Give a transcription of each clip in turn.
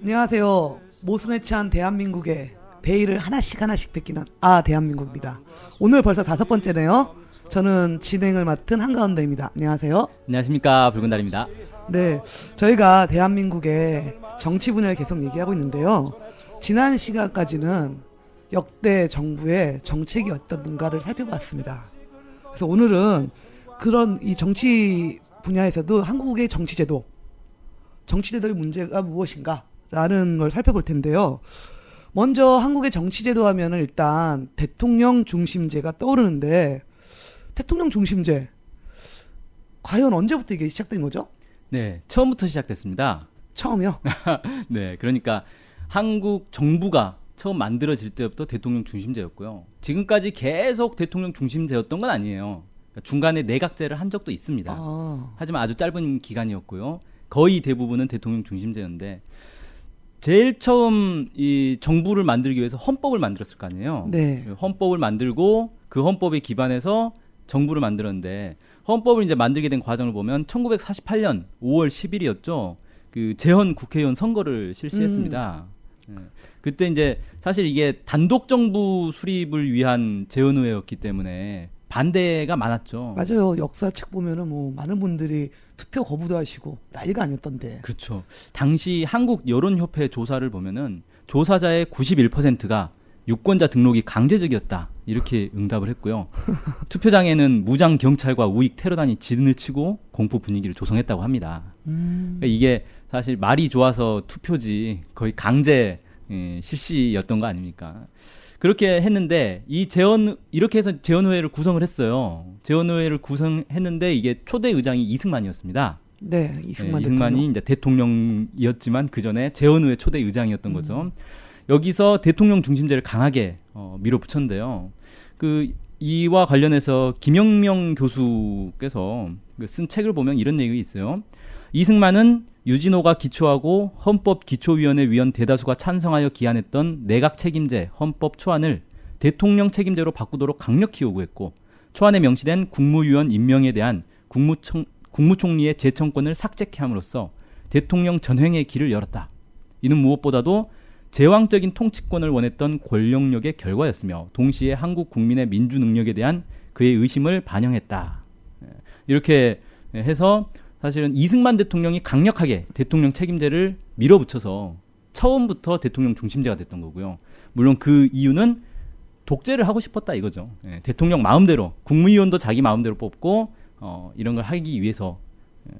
안녕하세요. 모순에 취한 대한민국의 베일을 하나씩 뺏기는 대한민국입니다. 오늘 벌써 5번째네요. 저는 진행을 맡은 한가운데입니다. 안녕하세요. 안녕하십니까, 붉은달입니다. 네, 저희가 대한민국의 정치 분야를 계속 얘기하고 있는데요. 지난 시간까지는 역대 정부의 정책이 어떤가를 살펴봤습니다. 그래서 오늘은 그런 이 정치 분야에서도 한국의 정치제도의 문제가 무엇인가 라는 걸 살펴볼 텐데요. 먼저 한국의 정치제도 하면은 일단 대통령 중심제가 떠오르는데, 대통령 중심제 과연 언제부터 이게 시작된 거죠? 네, 처음부터 시작됐습니다. 처음이요? 네, 그러니까 한국 정부가 처음 만들어질 때부터 대통령 중심제였고요. 지금까지 계속 대통령 중심제였던 건 아니에요. 그러니까 중간에 내각제를 한 적도 있습니다. 하지만 아주 짧은 기간이었고요. 거의 대부분은 대통령 중심제였는데, 제일 처음 이 정부를 만들기 위해서 헌법을 만들었을 거 아니에요. 네. 헌법을 만들고 그 헌법에 기반해서 정부를 만들었는데, 헌법을 이제 만들게 된 과정을 보면 1948년 5월 10일이었죠. 그 재헌 국회의원 선거를 실시했습니다. 그때 이제 사실 이게 단독 정부 수립을 위한 재헌의회였기 때문에 반대가 많았죠. 맞아요. 역사책 보면은 뭐 많은 분들이 투표 거부도 하시고 난리가 아니었던데. 그렇죠. 당시 한국 여론협회 조사를 보면은 조사자의 91%가 유권자 등록이 강제적이었다, 이렇게 응답을 했고요. 투표장에는 무장 경찰과 우익 테러단이 진을 치고 공포 분위기를 조성했다고 합니다. 그러니까 이게 사실 말이 좋아서 투표지 거의 강제 실시였던 거 아닙니까? 그렇게 했는데 이렇게 해서 재헌의회를 구성을 했어요. 재헌의회를 구성했는데 이게 초대 의장이 이승만이었습니다. 네, 이승만이 대통령. 이제 대통령이었지만 그 전에 재헌의회 초대 의장이었던 거죠. 여기서 대통령 중심제를 강하게 밀어붙였는데요. 이와 관련해서 김영명 교수께서 쓴 책을 보면 이런 내용이 있어요. 이승만은 유진호가 기초하고 헌법기초위원회 위원 대다수가 찬성하여 기한했던 내각 책임제 헌법 초안을 대통령 책임제로 바꾸도록 강력히 요구했고, 초안에 명시된 국무위원 임명에 대한 국무총리의 재청권을 삭제케 함으로써 대통령 전횡의 길을 열었다. 이는 무엇보다도 제왕적인 통치권을 원했던 권력력의 결과였으며 동시에 한국 국민의 민주 능력에 대한 그의 의심을 반영했다. 이렇게 해서 사실은 이승만 대통령이 강력하게 대통령 책임제를 밀어붙여서 처음부터 대통령 중심제가 됐던 거고요. 물론 그 이유는 독재를 하고 싶었다 이거죠. 대통령 마음대로, 국무위원도 자기 마음대로 뽑고 이런 걸 하기 위해서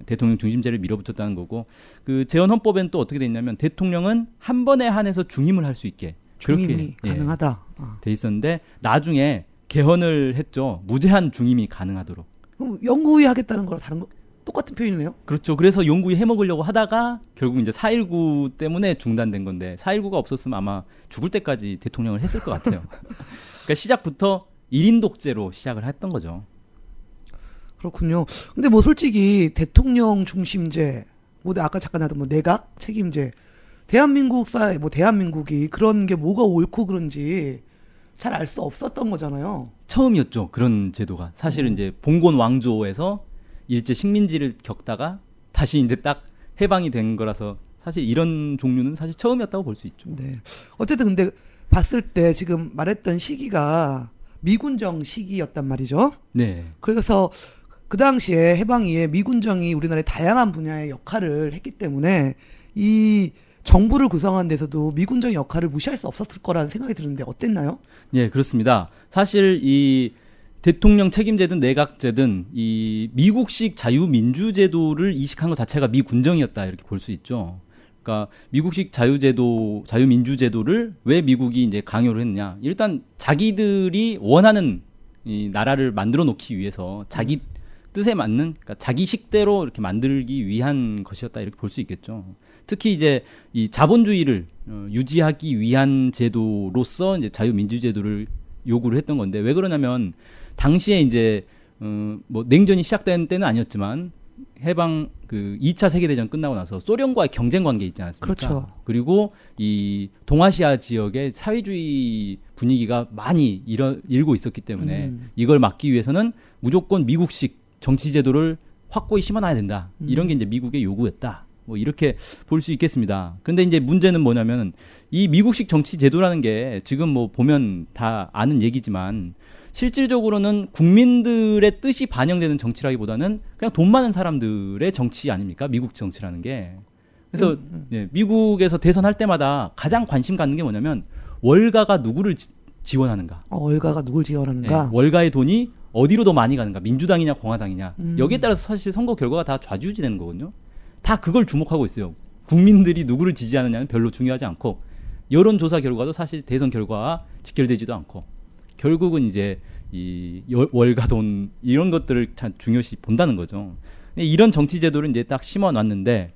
대통령 중심제를 밀어붙였다는 거고, 그 재헌 헌법에는 또 어떻게 돼 있냐면 대통령은 한 번에 한해서 중임을 할 수 있게 중임이 가능하다 돼 있었는데, 나중에 개헌을 했죠. 무제한 중임이 가능하도록. 그럼 영구히 하겠다는 거랑 다른 거 똑같은 표현이네요. 그렇죠. 그래서 영구히 해먹으려고 하다가 결국 이제 4.19 때문에 중단된 건데, 4.19가 없었으면 아마 죽을 때까지 대통령을 했을 것 같아요. 그러니까 시작부터 1인 독재로 시작을 했던 거죠. 그렇군요. 근데 뭐 솔직히 대통령 중심제, 뭐 아까 잠깐 나도 뭐 내각 책임제, 대한민국이 그런 게 뭐가 옳고 그런지 잘 알 수 없었던 거잖아요. 처음이었죠. 그런 제도가. 사실은 이제 봉건 왕조에서 일제 식민지를 겪다가 다시 이제 딱 해방이 된 거라서 사실 이런 종류는 사실 처음이었다고 볼 수 있죠. 네. 어쨌든 근데 봤을 때 지금 말했던 시기가 미군정 시기였단 말이죠. 네. 그래서 그 당시에 해방 이후에 미군정이 우리나라의 다양한 분야의 역할을 했기 때문에 이 정부를 구성하는 데서도 미군정의 역할을 무시할 수 없었을 거라는 생각이 드는데 어땠나요? 네, 그렇습니다. 사실 이 대통령 책임제든 내각제든 이 미국식 자유민주제도를 이식한 것 자체가 미군정이었다, 이렇게 볼 수 있죠. 그러니까 미국식 자유민주제도를 왜 미국이 이제 강요를 했느냐? 일단 자기들이 원하는 이 나라를 만들어 놓기 위해서 자기 뜻에 맞는, 그러니까 자기 식대로 이렇게 만들기 위한 것이었다, 이렇게 볼 수 있겠죠. 특히 이제 이 자본주의를 유지하기 위한 제도로서 이제 자유민주제도를 요구를 했던 건데, 왜 그러냐면 당시에 이제 뭐 냉전이 시작된 때는 아니었지만 해방 2차 세계대전 끝나고 나서 소련과의 경쟁 관계 있지 않습니까? 그렇죠. 그리고 이 동아시아 지역의 사회주의 분위기가 많이 일고 있었기 때문에 이걸 막기 위해서는 무조건 미국식 정치 제도를 확고히 심어놔야 된다. 이런 게 이제 미국의 요구였다. 뭐 이렇게 볼 수 있겠습니다. 그런데 이제 문제는 뭐냐면 이 미국식 정치 제도라는 게 지금 뭐 보면 다 아는 얘기지만 실질적으로는 국민들의 뜻이 반영되는 정치라기보다는 그냥 돈 많은 사람들의 정치 아닙니까? 미국 정치라는 게. 그래서 예, 미국에서 대선할 때마다 가장 관심 갖는 게 뭐냐면 월가가 누구를 지원하는가. 월가가 누굴 지원하는가. 예, 월가의 돈이 어디로 더 많이 가는가. 민주당이냐 공화당이냐. 여기에 따라서 사실 선거 결과가 다 좌지우지되는 거거든요. 다 그걸 주목하고 있어요. 국민들이 누구를 지지하느냐는 별로 중요하지 않고 여론조사 결과도 사실 대선 결과와 직결되지도 않고 결국은 이제 이 월가 돈 이런 것들을 참 중요시 본다는 거죠. 이런 정치 제도를 이제 딱 심어놨는데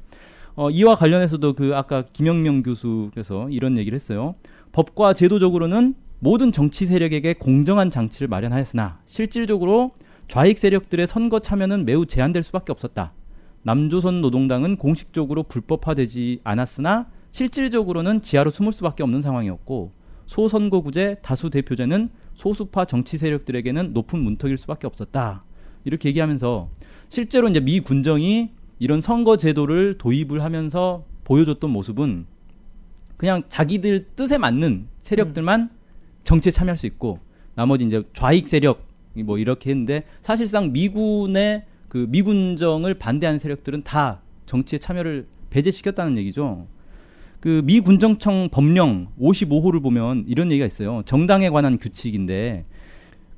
이와 관련해서도 그 아까 김영명 교수께서 이런 얘기를 했어요. 법과 제도적으로는 모든 정치 세력에게 공정한 장치를 마련하였으나 실질적으로 좌익 세력들의 선거 참여는 매우 제한될 수밖에 없었다. 남조선 노동당은 공식적으로 불법화되지 않았으나 실질적으로는 지하로 숨을 수밖에 없는 상황이었고 소선거구제, 다수대표제는 소수파 정치 세력들에게는 높은 문턱일 수밖에 없었다. 이렇게 얘기하면서 실제로 이제 미 군정이 이런 선거 제도를 도입을 하면서 보여줬던 모습은 그냥 자기들 뜻에 맞는 세력들만 정치에 참여할 수 있고 나머지 이제 좌익 세력 뭐 이렇게 했는데 사실상 미군의 그 미군정을 반대하는 세력들은 다 정치에 참여를 배제시켰다는 얘기죠. 그 미 군정청 법령 55호를 보면 이런 얘기가 있어요. 정당에 관한 규칙인데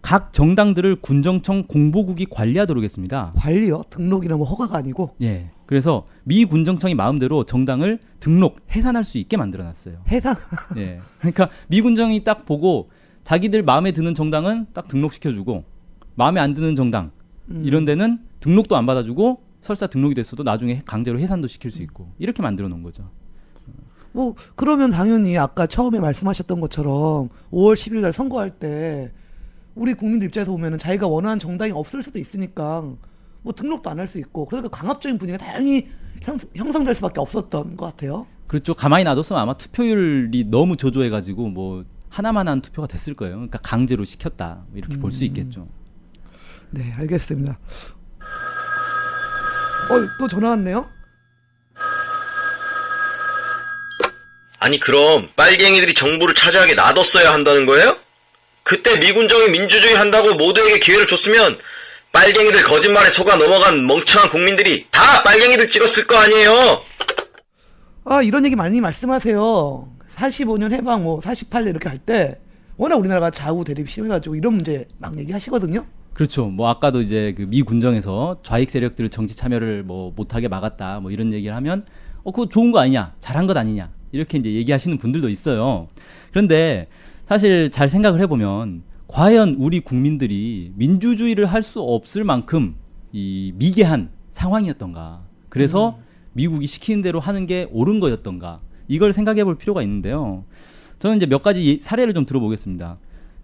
각 정당들을 군정청 공보국이 관리하도록 했습니다. 관리요? 등록이나 뭐 허가가 아니고. 예. 그래서 미 군정청이 마음대로 정당을 등록 해산할 수 있게 만들어놨어요. 해상. 예. 그러니까 미 군정이 딱 보고 자기들 마음에 드는 정당은 딱 등록시켜주고 마음에 안 드는 정당 이런 데는 등록도 안 받아주고 설사 등록이 됐어도 나중에 강제로 해산도 시킬 수 있고 이렇게 만들어 놓은 거죠. 뭐 그러면 당연히 아까 처음에 말씀하셨던 것처럼 5월 10일 날 선거할 때 우리 국민들 입장에서 보면은 자기가 원하는 정당이 없을 수도 있으니까 뭐 등록도 안 할 수 있고 그러니까 강압적인 분위기가 다양히 형성될 수밖에 없었던 것 같아요. 그렇죠. 가만히 놔뒀으면 아마 투표율이 너무 저조해가지고 뭐 하나만 한 투표가 됐을 거예요. 그러니까 강제로 시켰다 이렇게 볼 수 있겠죠. 네, 알겠습니다. 또 전화 왔네요. 아니 그럼 빨갱이들이 정부를 차지하게 놔뒀어야 한다는 거예요? 그때 미군정이 민주주의 한다고 모두에게 기회를 줬으면 빨갱이들 거짓말에 속아 넘어간 멍청한 국민들이 다 빨갱이들 찍었을 거 아니에요? 이런 얘기 많이 말씀하세요. 45년 해방, 뭐 48년 이렇게 할 때 워낙 우리나라가 좌우 대립 심해가지고 이런 문제 막 얘기하시거든요. 그렇죠. 뭐 아까도 이제 그 미 군정에서 좌익 세력들 정치 참여를 뭐 못하게 막았다 뭐 이런 얘기를 하면 그거 좋은 거 아니냐, 잘한 것 아니냐 이렇게 이제 얘기하시는 분들도 있어요. 그런데 사실 잘 생각을 해보면 과연 우리 국민들이 민주주의를 할 수 없을 만큼 이 미개한 상황이었던가. 그래서 미국이 시키는 대로 하는 게 옳은 거였던가. 이걸 생각해 볼 필요가 있는데요. 저는 이제 몇 가지 사례를 좀 들어보겠습니다.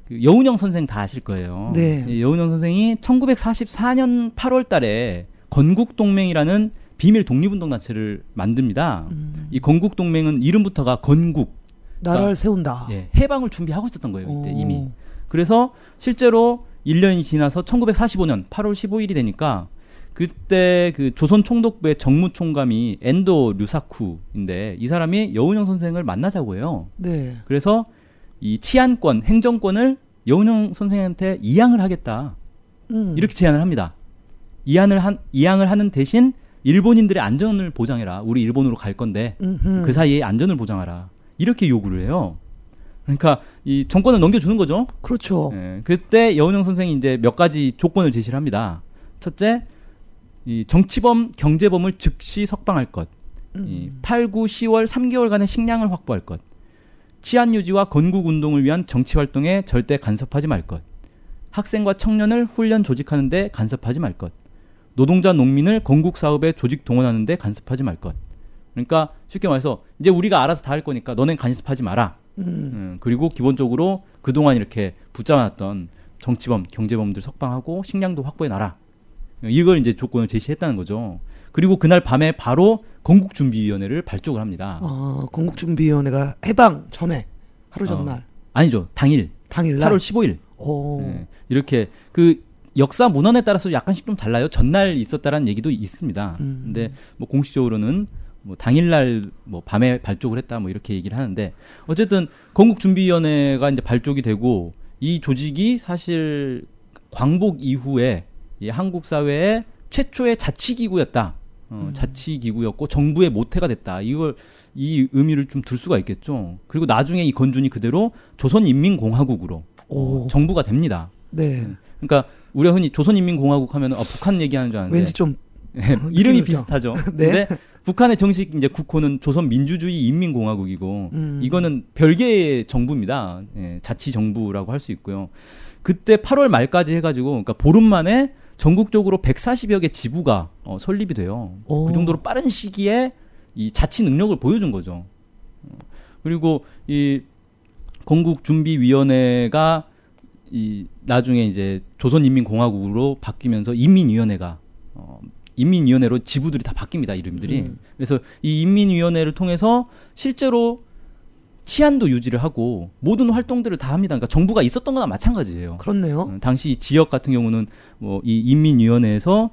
그 여운형 선생 다 아실 거예요. 네. 여운형 선생이 1944년 8월 달에 건국동맹이라는 비밀 독립운동단체를 만듭니다. 이 건국동맹은 이름부터가 건국. 나라를 그러니까, 세운다. 예, 해방을 준비하고 있었던 거예요. 이때 이미. 그래서 실제로 1년이 지나서 1945년 8월 15일이 되니까 그때 그 조선 총독부의 정무총감이 엔도 류사쿠인데 이 사람이 여운형 선생을 만나자고 해요. 네. 그래서 이 치안권, 행정권을 여운형 선생한테 이양을 하겠다. 이렇게 제안을 합니다. 이양을 하는 대신 일본인들의 안전을 보장해라. 우리 일본으로 갈 건데 그 사이에 안전을 보장하라. 이렇게 요구를 해요. 그러니까 이 정권을 넘겨주는 거죠. 그렇죠. 예, 그때 여운형 선생이 이제 몇 가지 조건을 제시를 합니다. 첫째, 이 정치범, 경제범을 즉시 석방할 것. 8, 9, 10월 3개월간의 식량을 확보할 것. 치안 유지와 건국 운동을 위한 정치 활동에 절대 간섭하지 말 것. 학생과 청년을 훈련 조직하는데 간섭하지 말 것. 노동자, 농민을 건국 사업에 조직 동원하는데 간섭하지 말 것. 그러니까 쉽게 말해서 이제 우리가 알아서 다 할 거니까 너넨 간섭하지 마라. 그리고 기본적으로 그동안 이렇게 붙잡아놨던 정치범, 경제범들 석방하고 식량도 확보해놔라. 이걸 이제 조건을 제시했다는 거죠. 그리고 그날 밤에 바로 건국준비위원회를 발족을 합니다. 건국준비위원회가 해방 전에 하루 전날. 아니죠. 당일날 8월 15일. 네, 이렇게 그 역사 문헌에 따라서 약간씩 좀 달라요. 전날 있었다라는 얘기도 있습니다. 근데 뭐 공식적으로는 뭐 당일날 뭐 밤에 발족을 했다 뭐 이렇게 얘기를 하는데 어쨌든 건국준비위원회가 이제 발족이 되고 이 조직이 사실 광복 이후에 이 한국 사회의 최초의 자치기구였다. 자치기구였고 정부의 모태가 됐다. 이 의미를 좀 둘 수가 있겠죠. 그리고 나중에 이 건준이 그대로 조선인민공화국으로 정부가 됩니다. 네. 그러니까 우리가 흔히 조선인민공화국 하면 북한 얘기하는 줄 아는데 왠지 좀 이름이 느낌이죠. 비슷하죠. 네. 근데 북한의 정식 이제 국호는 조선민주주의 인민공화국이고 이거는 별개의 정부입니다. 예, 자치 정부라고 할 수 있고요. 그때 8월 말까지 해가지고 그러니까 보름 만에 전국적으로 140여 개 지부가 설립이 돼요. 그 정도로 빠른 시기에 이 자치 능력을 보여준 거죠. 그리고 이 건국준비위원회가 이 나중에 이제 조선인민공화국으로 바뀌면서 인민위원회가 인민위원회로 지부들이 다 바뀝니다. 이름들이. 그래서 이 인민위원회를 통해서 실제로 치안도 유지를 하고 모든 활동들을 다 합니다. 그러니까 정부가 있었던 거나 마찬가지예요. 그렇네요. 당시 지역 같은 경우는 뭐 이 인민위원회에서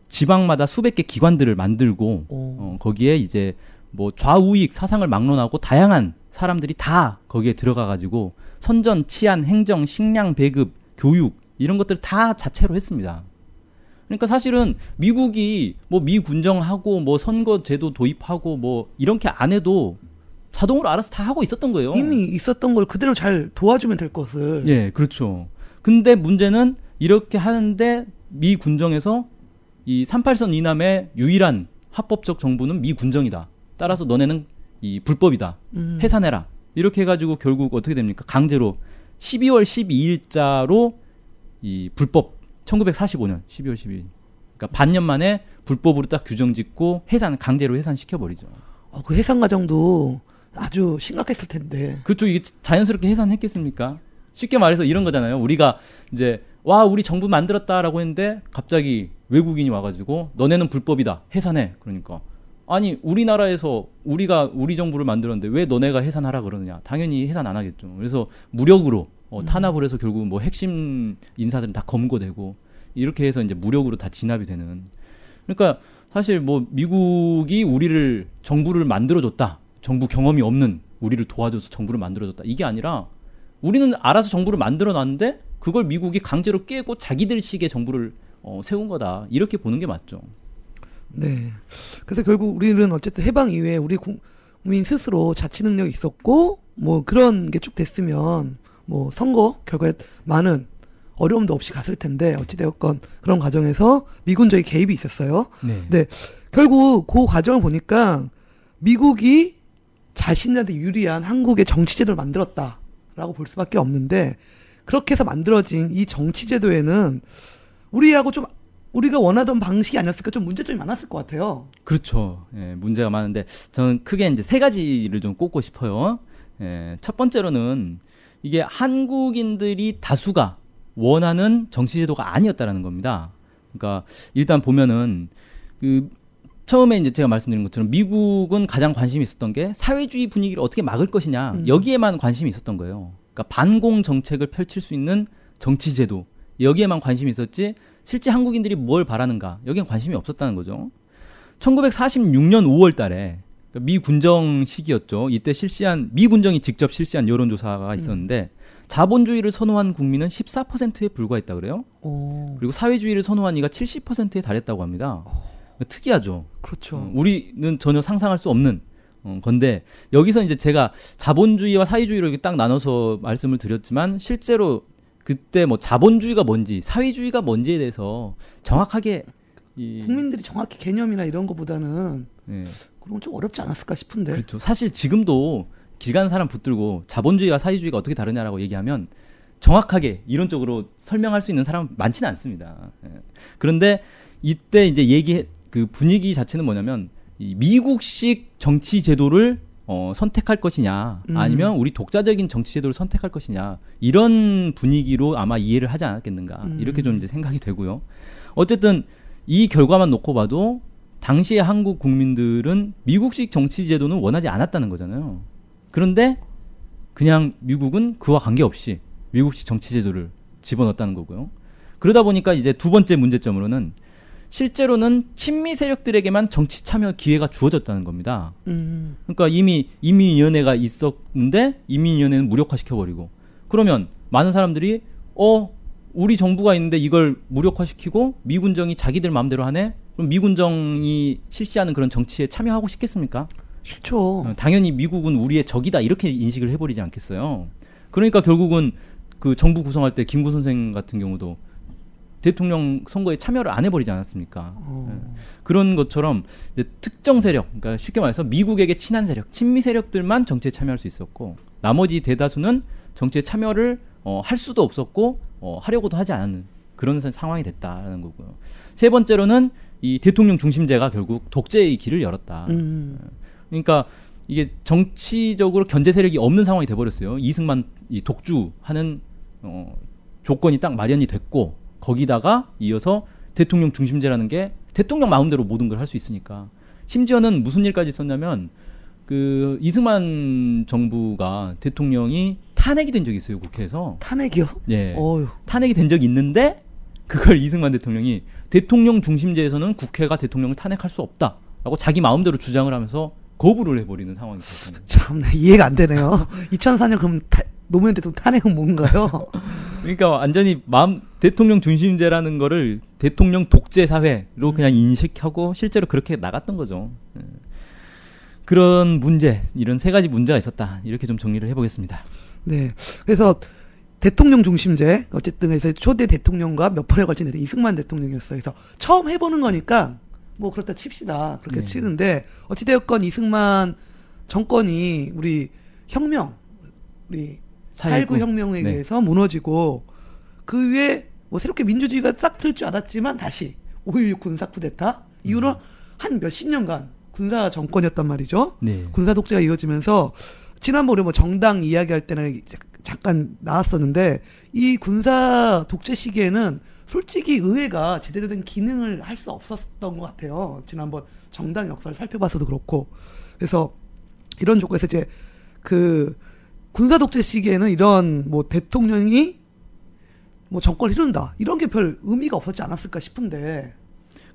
지방마다 수백 개 기관들을 만들고 거기에 이제 뭐 좌우익 사상을 막론하고 다양한 사람들이 다 거기에 들어가 가지고 선전, 치안, 행정, 식량 배급, 교육 이런 것들을 다 자체로 했습니다. 그러니까 사실은 미국이 뭐 미군정하고 뭐 선거제도 도입하고 뭐 이렇게 안 해도 자동으로 알아서 다 하고 있었던 거예요. 이미 있었던 걸 그대로 잘 도와주면 될 것을. 예, 그렇죠. 근데 문제는 이렇게 하는데 미 군정에서 이 38선 이남의 유일한 합법적 정부는 미 군정이다. 따라서 너네는 이 불법이다. 해산해라. 이렇게 해가지고 결국 어떻게 됩니까? 강제로 12월 12일자로 이 불법 1945년 12월 12일. 그러니까 반년 만에 불법으로 딱 규정 짓고 강제로 해산시켜 버리죠. 그 해산 과정도 아주 심각했을 텐데. 그렇죠. 이게 자연스럽게 해산했겠습니까? 쉽게 말해서 이런 거잖아요. 우리가 이제 와 우리 정부 만들었다라고 했는데 갑자기 외국인이 와가지고 너네는 불법이다 해산해. 그러니까 아니 우리나라에서 우리가 우리 정부를 만들었는데 왜 너네가 해산하라 그러느냐. 당연히 해산 안 하겠죠. 그래서 무력으로 탄압을 해서 결국 뭐 핵심 인사들은 다 검거되고 이렇게 해서 이제 무력으로 다 진압이 되는. 그러니까 사실 뭐 미국이 우리를 정부를 만들어줬다. 정부 경험이 없는 우리를 도와줘서 정부를 만들어줬다. 이게 아니라 우리는 알아서 정부를 만들어놨는데 그걸 미국이 강제로 깨고 자기들식의 정부를 세운 거다. 이렇게 보는 게 맞죠. 네. 그래서 결국 우리는 어쨌든 해방 이후에 우리 국민 스스로 자치 능력이 있었고 뭐 그런 게 쭉 됐으면 뭐 선거 결과에 많은 어려움도 없이 갔을 텐데 어찌되었건 그런 과정에서 미군적인 개입이 있었어요. 네. 결국 그 과정을 보니까 미국이 자신들한테 유리한 한국의 정치제도를 만들었다라고 볼 수밖에 없는데 그렇게 해서 만들어진 이 정치제도에는 우리하고 좀 우리가 원하던 방식이 아니었을까 좀 문제점이 많았을 것 같아요. 그렇죠. 예, 문제가 많은데 저는 크게 이제 세 가지를 좀 꼽고 싶어요. 예, 첫 번째로는 이게 한국인들이 다수가 원하는 정치제도가 아니었다라는 겁니다. 그러니까 일단 보면은 그 처음에 이제 제가 말씀드린 것처럼 미국은 가장 관심이 있었던 게 사회주의 분위기를 어떻게 막을 것이냐 여기에만 관심이 있었던 거예요. 그러니까 반공 정책을 펼칠 수 있는 정치제도 여기에만 관심이 있었지 실제 한국인들이 뭘 바라는가 여기엔 관심이 없었다는 거죠. 1946년 5월 달에 그러니까 미 군정 시기였죠. 이때 미 군정이 직접 실시한 여론조사가 있었는데 자본주의를 선호한 국민은 14%에 불과했다 그래요. 그리고 사회주의를 선호한 이가 70%에 달했다고 합니다. 특이하죠. 그렇죠. 우리는 전혀 상상할 수 없는 건데 여기서 이제 제가 자본주의와 사회주의로 이렇게 딱 나눠서 말씀을 드렸지만 실제로 그때 뭐 자본주의가 뭔지 사회주의가 뭔지에 대해서 정확하게 국민들이 정확히 개념이나 이런 거보다는 예. 그런 건 좀 어렵지 않았을까 싶은데. 그렇죠. 사실 지금도 길 가는 사람 붙들고 자본주의와 사회주의가 어떻게 다르냐라고 얘기하면 정확하게 이론적으로 설명할 수 있는 사람은 많지는 않습니다. 예. 그런데 이때 이제 그 분위기 자체는 뭐냐면 이 미국식 정치 제도를 선택할 것이냐 아니면 우리 독자적인 정치 제도를 선택할 것이냐 이런 분위기로 아마 이해를 하지 않았겠는가 이렇게 좀 이제 생각이 되고요. 어쨌든 이 결과만 놓고 봐도 당시의 한국 국민들은 미국식 정치 제도는 원하지 않았다는 거잖아요. 그런데 그냥 미국은 그와 관계없이 미국식 정치 제도를 집어넣었다는 거고요. 그러다 보니까 이제 두 번째 문제점으로는 실제로는 친미 세력들에게만 정치 참여 기회가 주어졌다는 겁니다. 음. 그러니까 이미 인민위원회가 있었는데 인민위원회는 무력화시켜버리고 그러면 많은 사람들이 우리 정부가 있는데 이걸 무력화시키고 미군정이 자기들 마음대로 하네? 그럼 미군정이 실시하는 그런 정치에 참여하고 싶겠습니까? 싫죠. 당연히 미국은 우리의 적이다 이렇게 인식을 해버리지 않겠어요. 그러니까 결국은 그 정부 구성할 때 김구 선생 같은 경우도 대통령 선거에 참여를 안 해버리지 않았습니까? 그런 것처럼 이제 특정 세력, 그러니까 쉽게 말해서 미국에게 친한 세력, 친미 세력들만 정치에 참여할 수 있었고 나머지 대다수는 정치에 참여를 할 수도 없었고 하려고도 하지 않는 그런 상황이 됐다라는 거고요. 세 번째로는 이 대통령 중심제가 결국 독재의 길을 열었다. 그러니까 이게 정치적으로 견제 세력이 없는 상황이 돼버렸어요. 이승만 이 독주하는 조건이 딱 마련이 됐고 거기다가 이어서 대통령 중심제라는 게 대통령 마음대로 모든 걸 할 수 있으니까 심지어는 무슨 일까지 있었냐면 그 이승만 정부가 대통령이 탄핵이 된 적이 있어요 국회에서. 탄핵이요? 예. 어휴. 탄핵이 된 적이 있는데 그걸 이승만 대통령이 대통령 중심제에서는 국회가 대통령을 탄핵할 수 없다라고 자기 마음대로 주장을 하면서 거부를 해버리는 상황이 됐습니다. 참 이해가 안 되네요. 2004년 그럼 노무현 대통령 탄핵은 뭔가요? 그러니까 완전히 대통령 중심제라는 거를 대통령 독재 사회로 그냥 인식하고 실제로 그렇게 나갔던 거죠. 그런 문제, 이런 세 가지 문제가 있었다. 이렇게 좀 정리를 해보겠습니다. 네. 그래서 대통령 중심제 어쨌든 그래서 초대 대통령과 몇 번에 걸친 이승만 대통령이었어요. 그래서 처음 해보는 거니까 뭐 그렇다 칩시다. 그렇게 치는데 어찌되었건 이승만 정권이 우리 혁명, 우리 4.19 혁명에 네. 의해서 무너지고 그 위에 뭐 새롭게 민주주의가 싹 틀 줄 알았지만 다시 5.16 군사 쿠데타 이후로 한 몇십 년간 군사 정권이었단 말이죠. 네. 군사 독재가 이어지면서 지난번에 뭐 정당 이야기할 때는 잠깐 나왔었는데 이 군사 독재 시기에는 솔직히 의회가 제대로 된 기능을 할 수 없었던 것 같아요. 지난번 정당 역사를 살펴봐서도 그렇고. 그래서 이런 조건에서 이제 그 군사 독재 시기에는 이런 뭐 대통령이 뭐 정권을 이룬다 이런 게 별 의미가 없었지 않았을까 싶은데.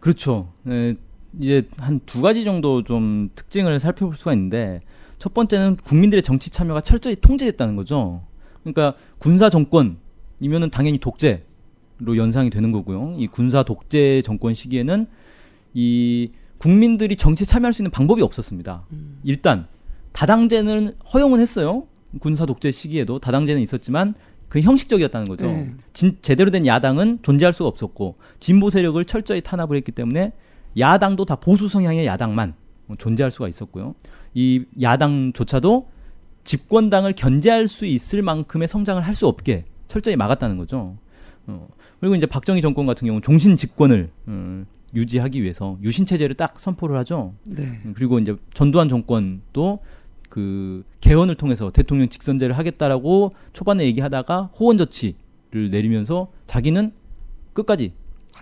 그렇죠. 네, 이제 한 두 가지 정도 좀 특징을 살펴볼 수가 있는데 첫 번째는 국민들의 정치 참여가 철저히 통제됐다는 거죠. 그러니까 군사 정권이면은 당연히 독재로 연상이 되는 거고요. 이 군사 독재 정권 시기에는 이 국민들이 정치에 참여할 수 있는 방법이 없었습니다. 일단 다당제는 허용은 했어요. 군사 독재 시기에도 다당제는 있었지만 그 형식적이었다는 거죠. 네. 제대로 된 야당은 존재할 수가 없었고 진보 세력을 철저히 탄압을 했기 때문에 야당도 다 보수 성향의 야당만 존재할 수가 있었고요. 이 야당조차도 집권당을 견제할 수 있을 만큼의 성장을 할 수 없게 철저히 막았다는 거죠. 그리고 이제 박정희 정권 같은 경우는 종신 집권을 유지하기 위해서 유신 체제를 딱 선포를 하죠. 네. 그리고 이제 전두환 정권도 그 개헌을 통해서 대통령 직선제를 하겠다라고 초반에 얘기하다가 호원 조치를 내리면서 자기는 끝까지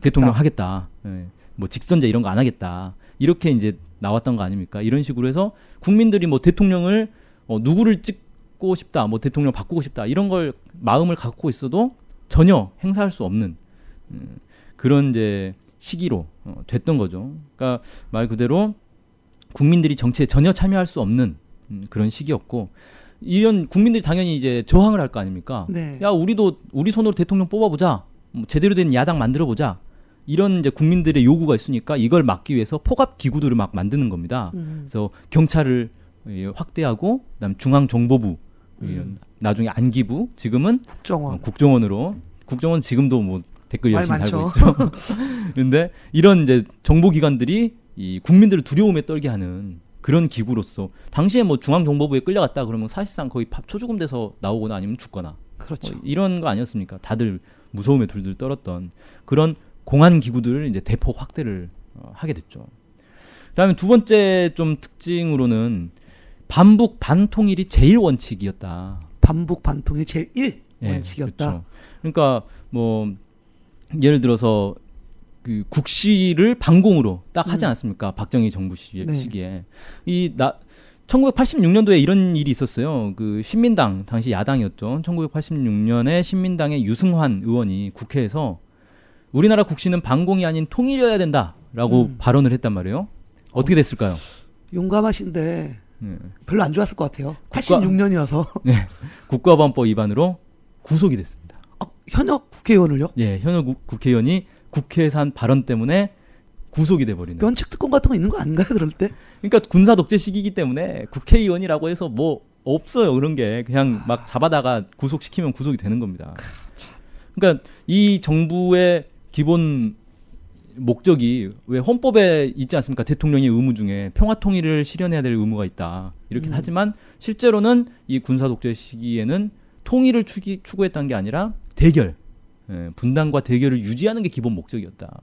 대통령 하겠다. 예. 뭐 직선제 이런 거 안 하겠다. 이렇게 이제 나왔던 거 아닙니까? 이런 식으로 해서 국민들이 뭐 대통령을 누구를 찍고 싶다, 뭐 대통령 바꾸고 싶다 이런 걸 마음을 갖고 있어도 전혀 행사할 수 없는 그런 이제 시기로 됐던 거죠. 그러니까 말 그대로 국민들이 정치에 전혀 참여할 수 없는 그런 시기였고 이런 국민들이 당연히 이제 저항을 할 거 아닙니까? 네. 야 우리도 우리 손으로 대통령 뽑아보자, 뭐 제대로 된 야당 만들어보자. 이런 이제 국민들의 요구가 있으니까 이걸 막기 위해서 폭압 기구들을 막 만드는 겁니다. 그래서 경찰을 확대하고 그다음 중앙정보부, 나중에 안기부, 지금은 국정원. 국정원으로. 국정원 지금도 뭐 댓글 말 열심히 달고 많죠. 있죠. 그런데 이런 이제 정보기관들이 이 국민들을 두려움에 떨게 하는 그런 기구로서 당시에 뭐 중앙정보부에 끌려갔다 그러면 사실상 거의 초죽음 돼서 나오거나 아니면 죽거나 그렇죠. 이런 거 아니었습니까? 다들 무서움에 둘둘 떨었던 그런 공안 기구들을 이제 대폭 확대를 하게 됐죠. 그다음에 두 번째 좀 특징으로는 반북 반통일이 제일 원칙이었다. 반북 반통이 제일 1 예, 원칙이었다. 그렇죠. 그러니까 뭐 예를 들어서 그 국시를 반공으로 딱 하지 않았습니까? 박정희 정부 네. 시기에 1986년도에 이런 일이 있었어요. 그 신민당 당시 야당이었죠. 1986년에 신민당의 유승환 의원이 국회에서 우리나라 국시는 반공이 아닌 통일이어야 된다라고 발언을 했단 말이에요. 어떻게 됐을까요? 용감하신데 네. 별로 안 좋았을 것 같아요. 86년이어서. 네. 국가보안법 위반으로 구속이 됐습니다. 현역 국회의원을요? 예, 현역 국회의원이 국회에서 한 발언 때문에 구속이 돼버리는. 면책 특권 같은 거 있는 거 아닌가요? 그럴 때? 그러니까 군사 독재 시기이기 때문에 국회의원이라고 해서 뭐 없어요. 그런 게 그냥 막 잡아다가 구속시키면 구속이 되는 겁니다. 그러니까 이 정부의 기본 목적이 왜 헌법에 있지 않습니까? 대통령의 의무 중에 평화 통일을 실현해야 될 의무가 있다. 이렇게 하지만 실제로는 이 군사 독재 시기에는 통일을 추구했던 게 아니라 대결, 분단과 대결을 유지하는 게 기본 목적이었다.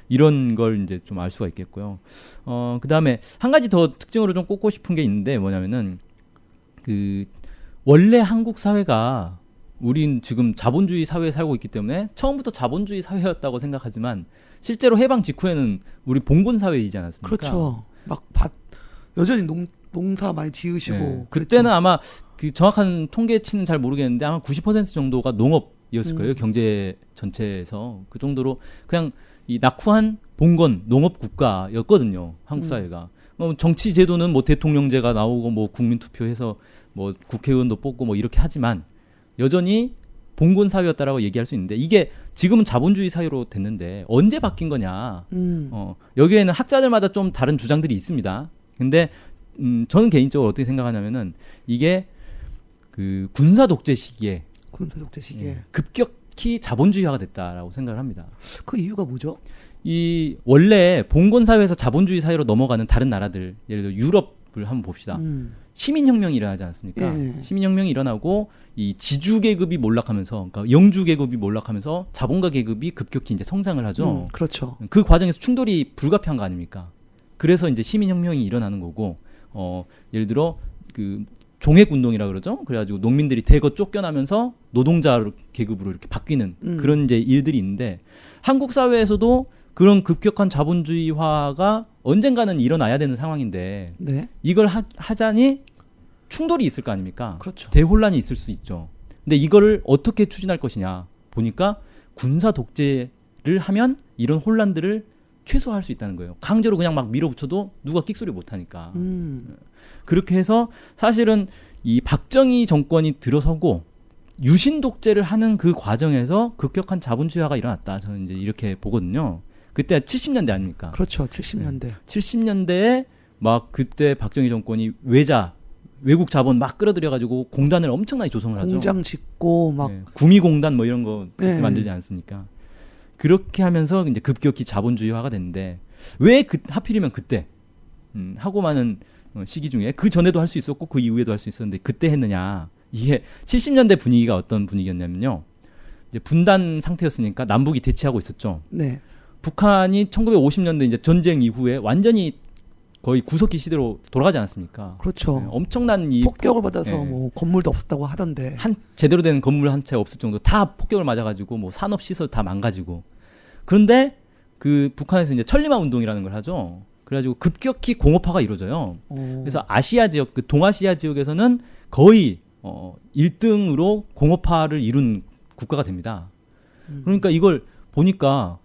이런 걸 이제 좀 알 수가 있겠고요. 그 다음에 한 가지 더 특징으로 좀 꼽고 싶은 게 있는데 뭐냐면은 그 원래 한국 사회가 우린 지금 자본주의 사회에 살고 있기 때문에 처음부터 자본주의 사회였다고 생각하지만 실제로 해방 직후에는 우리 봉건 사회이지 않았습니까? 그렇죠. 막 여전히 농사 많이 지으시고. 네. 그때는 아마 그 정확한 통계치는 잘 모르겠는데 아마 90% 정도가 농업이었을 거예요. 경제 전체에서 그 정도로 그냥 이 낙후한 봉건 농업 국가였거든요. 한국 사회가. 정치 제도는 뭐 대통령제가 나오고 뭐 국민 투표해서 뭐 국회의원도 뽑고 뭐 이렇게 하지만 여전히 봉건 사회였다라고 얘기할 수 있는데 이게 지금은 자본주의 사회로 됐는데 언제 바뀐 거냐. 여기에는 학자들마다 좀 다른 주장들이 있습니다. 근데 저는 개인적으로 어떻게 생각하냐면은 이게 그 군사 독재 시기에 급격히 자본주의화가 됐다라고 생각을 합니다. 그 이유가 뭐죠? 이 원래 봉건 사회에서 자본주의 사회로 넘어가는 다른 나라들, 예를 들어 유럽을 한번 봅시다. 시민혁명이 일어나지 않습니까? 예. 시민혁명이 일어나고 이 지주 계급이 몰락하면서, 그러니까 영주 계급이 몰락하면서 자본가 계급이 급격히 이제 성장을 하죠. 그렇죠. 그 과정에서 충돌이 불가피한 거 아닙니까? 그래서 이제 시민혁명이 일어나는 거고, 예를 들어 그 종액운동이라 그러죠. 그래가지고 농민들이 대거 쫓겨나면서 노동자 계급으로 이렇게 바뀌는 그런 이제 일들이 있는데 한국 사회에서도 그런 급격한 자본주의화가 언젠가는 일어나야 되는 상황인데 네. 이걸 하자니 충돌이 있을 거 아닙니까? 그렇죠. 대혼란이 있을 수 있죠. 근데 이거를 어떻게 추진할 것이냐 보니까 군사 독재를 하면 이런 혼란들을 최소화할 수 있다는 거예요. 강제로 그냥 막 밀어붙여도 누가 끽소리 못하니까. 그렇게 해서 사실은 이 박정희 정권이 들어서고 유신 독재를 하는 그 과정에서 급격한 자본주의화가 일어났다. 저는 이제 이렇게 보거든요. 그때 70년대 아닙니까? 그렇죠. 70년대. 70년대에 막 그때 박정희 정권이 외국 자본 막 끌어들여가지고 공단을 엄청나게 조성을 하죠. 공장 짓고 막 구미공단 뭐 이런 거 그렇게 네. 만들지 않습니까? 그렇게 하면서 이제 급격히 자본주의화가 됐는데 왜 하필이면 그때 하고 많은 시기 중에 그 전에도 할 수 있었고 그 이후에도 할 수 있었는데 그때 했느냐? 이게 70년대 분위기가 어떤 분위기였냐면요. 이제 분단 상태였으니까 남북이 대치하고 있었죠. 네. 북한이 1950년대 이제 전쟁 이후에 완전히 거의 구석기 시대로 돌아가지 않았습니까? 그렇죠. 엄청난 이 폭격을 받아서 뭐 건물도 없었다고 하던데. 제대로 된 건물 한 채 없을 정도 다 폭격을 맞아가지고 뭐 산업 시설 다 망가지고. 그런데 그 북한에서 이제 천리마 운동이라는 걸 하죠. 그래가지고 급격히 공업화가 이루어져요. 그래서 아시아 지역, 그 동아시아 지역에서는 거의 1등으로 공업화를 이룬 국가가 됩니다. 그러니까 이걸 보니까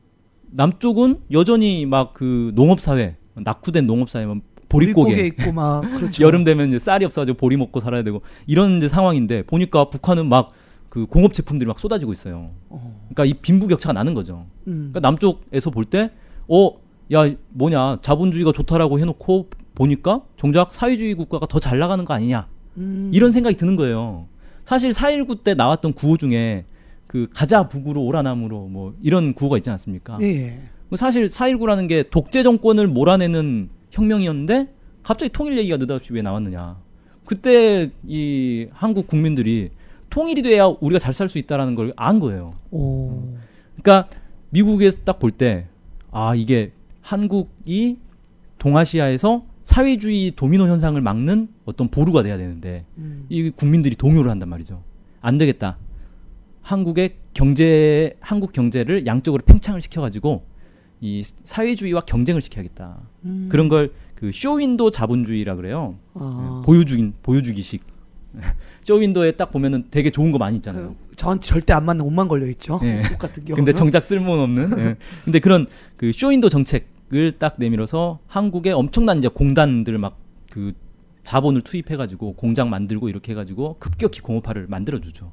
남쪽은 여전히 막 그 농업사회, 낙후된 농업사회, 보릿고개 있고 막 그렇죠. 여름 되면 이제 쌀이 없어가지고 보리 먹고 살아야 되고 이런 이제 상황인데 보니까 북한은 막 그 공업 제품들이 막 쏟아지고 있어요. 그러니까 이 빈부격차가 나는 거죠. 그러니까 남쪽에서 볼 때, 야 뭐냐 자본주의가 좋다라고 해놓고 보니까 정작 사회주의 국가가 더 잘 나가는 거 아니냐 이런 생각이 드는 거예요. 사실 4.19 때 나왔던 구호 중에 그 가자 북으로 오라 남으로 뭐 이런 구호가 있지 않습니까? 예. 사실 4.19라는 게 독재 정권을 몰아내는 혁명이었는데 갑자기 통일 얘기가 느닷없이 왜 나왔느냐. 그때 이 한국 국민들이 통일이 돼야 우리가 잘 살 수 있다라는 걸 안 거예요. 그러니까 미국에 딱 볼 때 이게 한국이 동아시아에서 사회주의 도미노 현상을 막는 어떤 보루가 돼야 되는데 이 국민들이 동요를 한단 말이죠. 안 되겠다. 한국 경제를 양쪽으로 팽창을 시켜가지고 이 사회주의와 경쟁을 시켜야겠다. 그런 걸 그 쇼윈도 자본주의라 그래요. 보여주기식. 쇼윈도에 딱 보면은 되게 좋은 거 많이 있잖아요. 저한테 절대 안 맞는 옷만 걸려 있죠. 예. 옷 같은 경우는. 근데 정작 쓸모는 없는. 예. 근데 그런 그 쇼윈도 정책을 딱 내밀어서 한국에 엄청난 이제 공단들 막 그 자본을 투입해가지고 공장 만들고 이렇게 해가지고 급격히 공업화를 만들어주죠.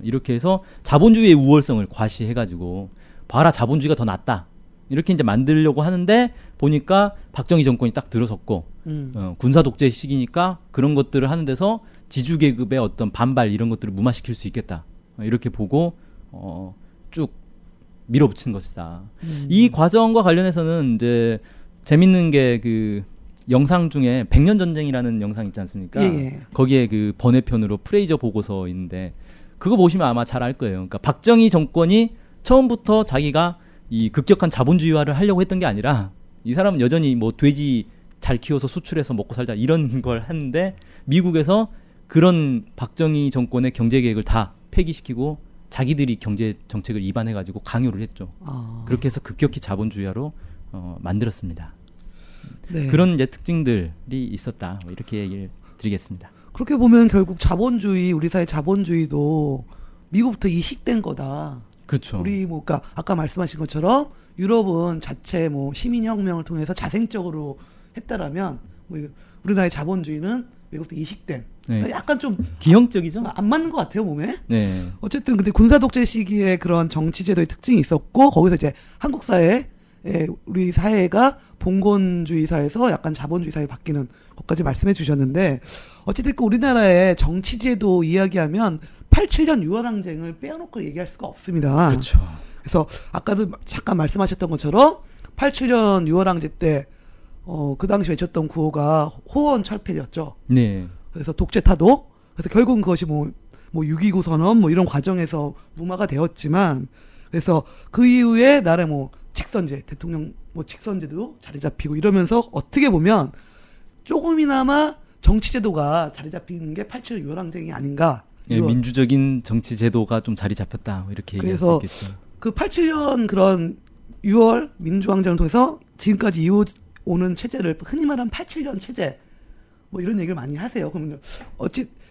이렇게 해서 자본주의의 우월성을 과시해가지고 봐라 자본주의가 더 낫다. 이렇게 이제 만들려고 하는데 보니까 박정희 정권이 딱 들어섰고 군사 독재 시기니까 그런 것들을 하는 데서 지주 계급의 어떤 반발 이런 것들을 무마시킬 수 있겠다. 이렇게 보고 쭉 밀어붙이는 것이다. 이 과정과 관련해서는 이제 재밌는 게 그 영상 중에 백년 전쟁이라는 영상 있지 않습니까? 예. 거기에 그 번외편으로 프레이저 보고서 있는데 그거 보시면 아마 잘 알 거예요. 그러니까 박정희 정권이 처음부터 자기가 이 급격한 자본주의화를 하려고 했던 게 아니라 이 사람은 여전히 뭐 돼지 잘 키워서 수출해서 먹고 살자 이런 걸 하는데 미국에서 그런 박정희 정권의 경제 계획을 다 폐기시키고 자기들이 경제 정책을 입안해가지고 강요를 했죠. 그렇게 해서 급격히 자본주의화로 만들었습니다. 네. 그런 이제 특징들이 있었다. 뭐 이렇게 얘기를 드리겠습니다. 그렇게 보면 결국 자본주의, 우리 사회 자본주의도 미국부터 이식된 거다. 그렇죠. 우리 뭐 그러니까 아까 말씀하신 것처럼 유럽은 자체 뭐 시민혁명을 통해서 자생적으로 했다라면 뭐 우리나라의 자본주의는 미국부터 이식된. 네. 약간 좀 기형적이죠. 안 맞는 것 같아요 몸에. 네. 어쨌든 근데 군사 독재 시기에 그런 정치 제도의 특징이 있었고 거기서 이제 한국 사회 우리 사회가 봉건주의 사회에서 약간 자본주의 사회로 바뀌는 것까지 말씀해 주셨는데 어쨌든 우리나라의 정치 제도 이야기하면 87년 6월 항쟁을 빼놓고 얘기할 수가 없습니다. 그렇죠. 그래서 아까도 잠깐 말씀하셨던 것처럼 87년 6월 항쟁 때 그 당시 외쳤던 구호가 호원 철폐였죠. 네. 그래서 독재 타도 그래서 결국은 그것이 뭐 6.29 선언 뭐 이런 과정에서 무마가 되었지만 그래서 그 이후에 나라 뭐 직선제 대통령 뭐 직선제도 자리 잡히고 이러면서 어떻게 보면 조금이나마 정치 제도가 자리 잡힌 게 87년 6월 항쟁이 아닌가. 네, 민주적인 정치 제도가 좀 자리 잡혔다. 뭐 이렇게 얘기할 수 있겠죠. 그 87년 그런 6월 민주항쟁을 통해서 지금까지 이어오는 체제를 흔히 말하는 87년 체제 뭐 이런 얘기를 많이 하세요. 그러면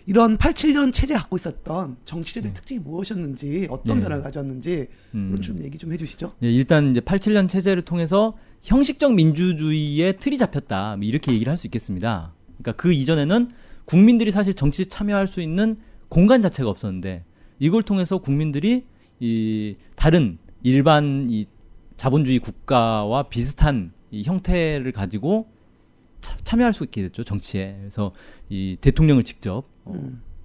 이런 87년 체제 갖고 있었던 정치제도의 특징이 무엇이었는지 어떤 변화를 가졌는지 그런 좀 얘기 좀 해주시죠. 예, 일단 이제 87년 체제를 통해서 형식적 민주주의의 틀이 잡혔다. 뭐 이렇게 얘기를 할 수 있겠습니다. 그러니까 그 이전에는 국민들이 사실 정치에 참여할 수 있는 공간 자체가 없었는데 이걸 통해서 국민들이 이 다른 일반 이 자본주의 국가와 비슷한 이 형태를 가지고 참여할 수 있게 됐죠, 정치에. 그래서 이 대통령을 직접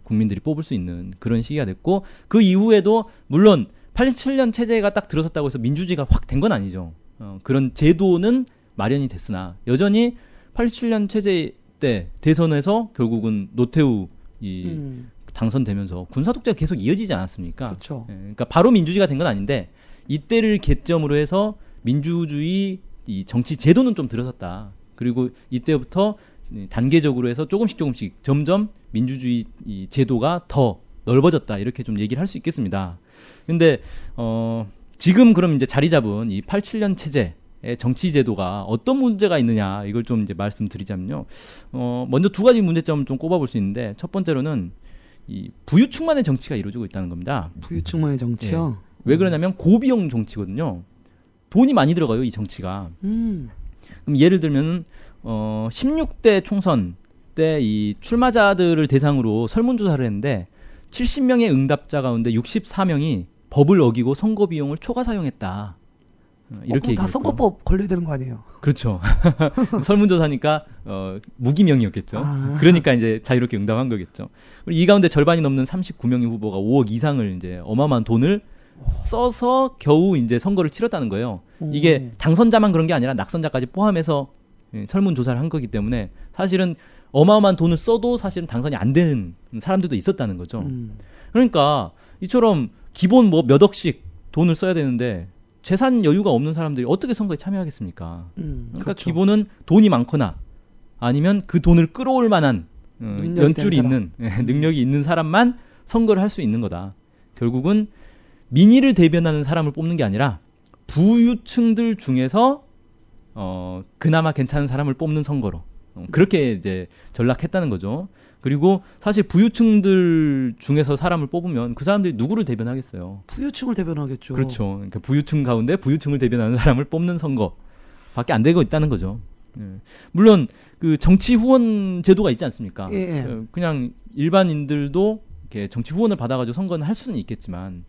국민들이 뽑을 수 있는 그런 시기가 됐고 그 이후에도 물론 87년 체제가 딱 들어섰다고 해서 민주주의가 확 된 건 아니죠. 그런 제도는 마련이 됐으나 여전히 87년 체제 때 대선에서 결국은 노태우 당선되면서 군사독재가 계속 이어지지 않았습니까? 그렇죠. 예, 그러니까 바로 민주주의가 된 건 아닌데 이때를 개점으로 해서 민주주의 이 정치 제도는 좀 들어섰다. 그리고 이때부터 단계적으로 해서 조금씩 점점 민주주의 이 제도가 더 넓어졌다. 이렇게 좀 얘기를 할 수 있겠습니다. 근데 지금 그럼 이제 자리 잡은 이 87년 체제의 정치 제도가 어떤 문제가 있느냐 이걸 좀 이제 말씀드리자면요. 먼저 두 가지 문제점을 좀 꼽아볼 수 있는데 첫 번째로는 이 부유층만의 정치가 이루어지고 있다는 겁니다. 부유층만의 정치요? 예. 왜 그러냐면 고비용 정치거든요. 돈이 많이 들어가요, 이 정치가. 그럼 예를 들면 16대 총선 때 이 출마자들을 대상으로 설문조사를 했는데 70명의 응답자 가운데 64명이 법을 어기고 선거 비용을 초과 사용했다. 이렇게 다 선거법 걸려야 되는 거 아니에요? 그렇죠. 설문조사니까 무기명이었겠죠. 그러니까 이제 자유롭게 응답한 거겠죠. 그리고 이 가운데 절반이 넘는 39명의 후보가 5억 이상을 이제 어마어마한 돈을 써서 겨우 이제 선거를 치렀다는 거예요. 이게 당선자만 그런 게 아니라 낙선자까지 포함해서 설문조사를 한 거기 때문에 사실은 어마어마한 돈을 써도 사실은 당선이 안 되는 사람들도 있었다는 거죠. 그러니까 이처럼 기본 뭐 몇 억씩 돈을 써야 되는데 재산 여유가 없는 사람들이 어떻게 선거에 참여하겠습니까? 그러니까 그렇죠. 기본은 돈이 많거나 아니면 그 돈을 끌어올 만한 연줄이 있는 능력이 있는 사람만 선거를 할 수 있는 거다. 결국은 민의를 대변하는 사람을 뽑는 게 아니라 부유층들 중에서 그나마 괜찮은 사람을 뽑는 선거로 그렇게 이제 전락했다는 거죠. 그리고 사실 부유층들 중에서 사람을 뽑으면 그 사람들이 누구를 대변하겠어요. 부유층을 대변하겠죠. 그렇죠. 그러니까 부유층 가운데 부유층을 대변하는 사람을 뽑는 선거밖에 안 되고 있다는 거죠. 예. 물론 그 정치 후원 제도가 있지 않습니까? 예, 예. 그냥 일반인들도 이렇게 정치 후원을 받아가지고 선거는 할 수는 있겠지만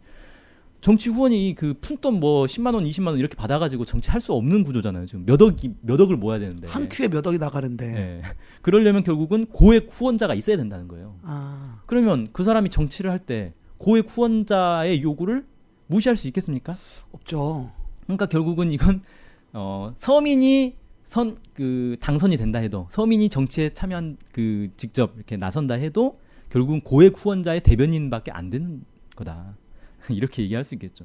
정치 후원이 그 푼돈 뭐 10만 원, 20만 원 이렇게 받아가지고 정치할 수 없는 구조잖아요. 지금 몇 억을 모아야 되는데. 한 큐에 몇 억이 나가는데. 예. 그러려면 결국은 고액 후원자가 있어야 된다는 거예요. 아, 그러면 그 사람이 정치를 할 때 고액 후원자의 요구를 무시할 수 있겠습니까? 없죠. 그러니까 결국은 이건 서민이 당선이 된다 해도 서민이 정치에 참여한 직접 이렇게 나선다 해도 결국은 고액 후원자의 대변인밖에 안 되는 거다. 이렇게 얘기할 수 있겠죠.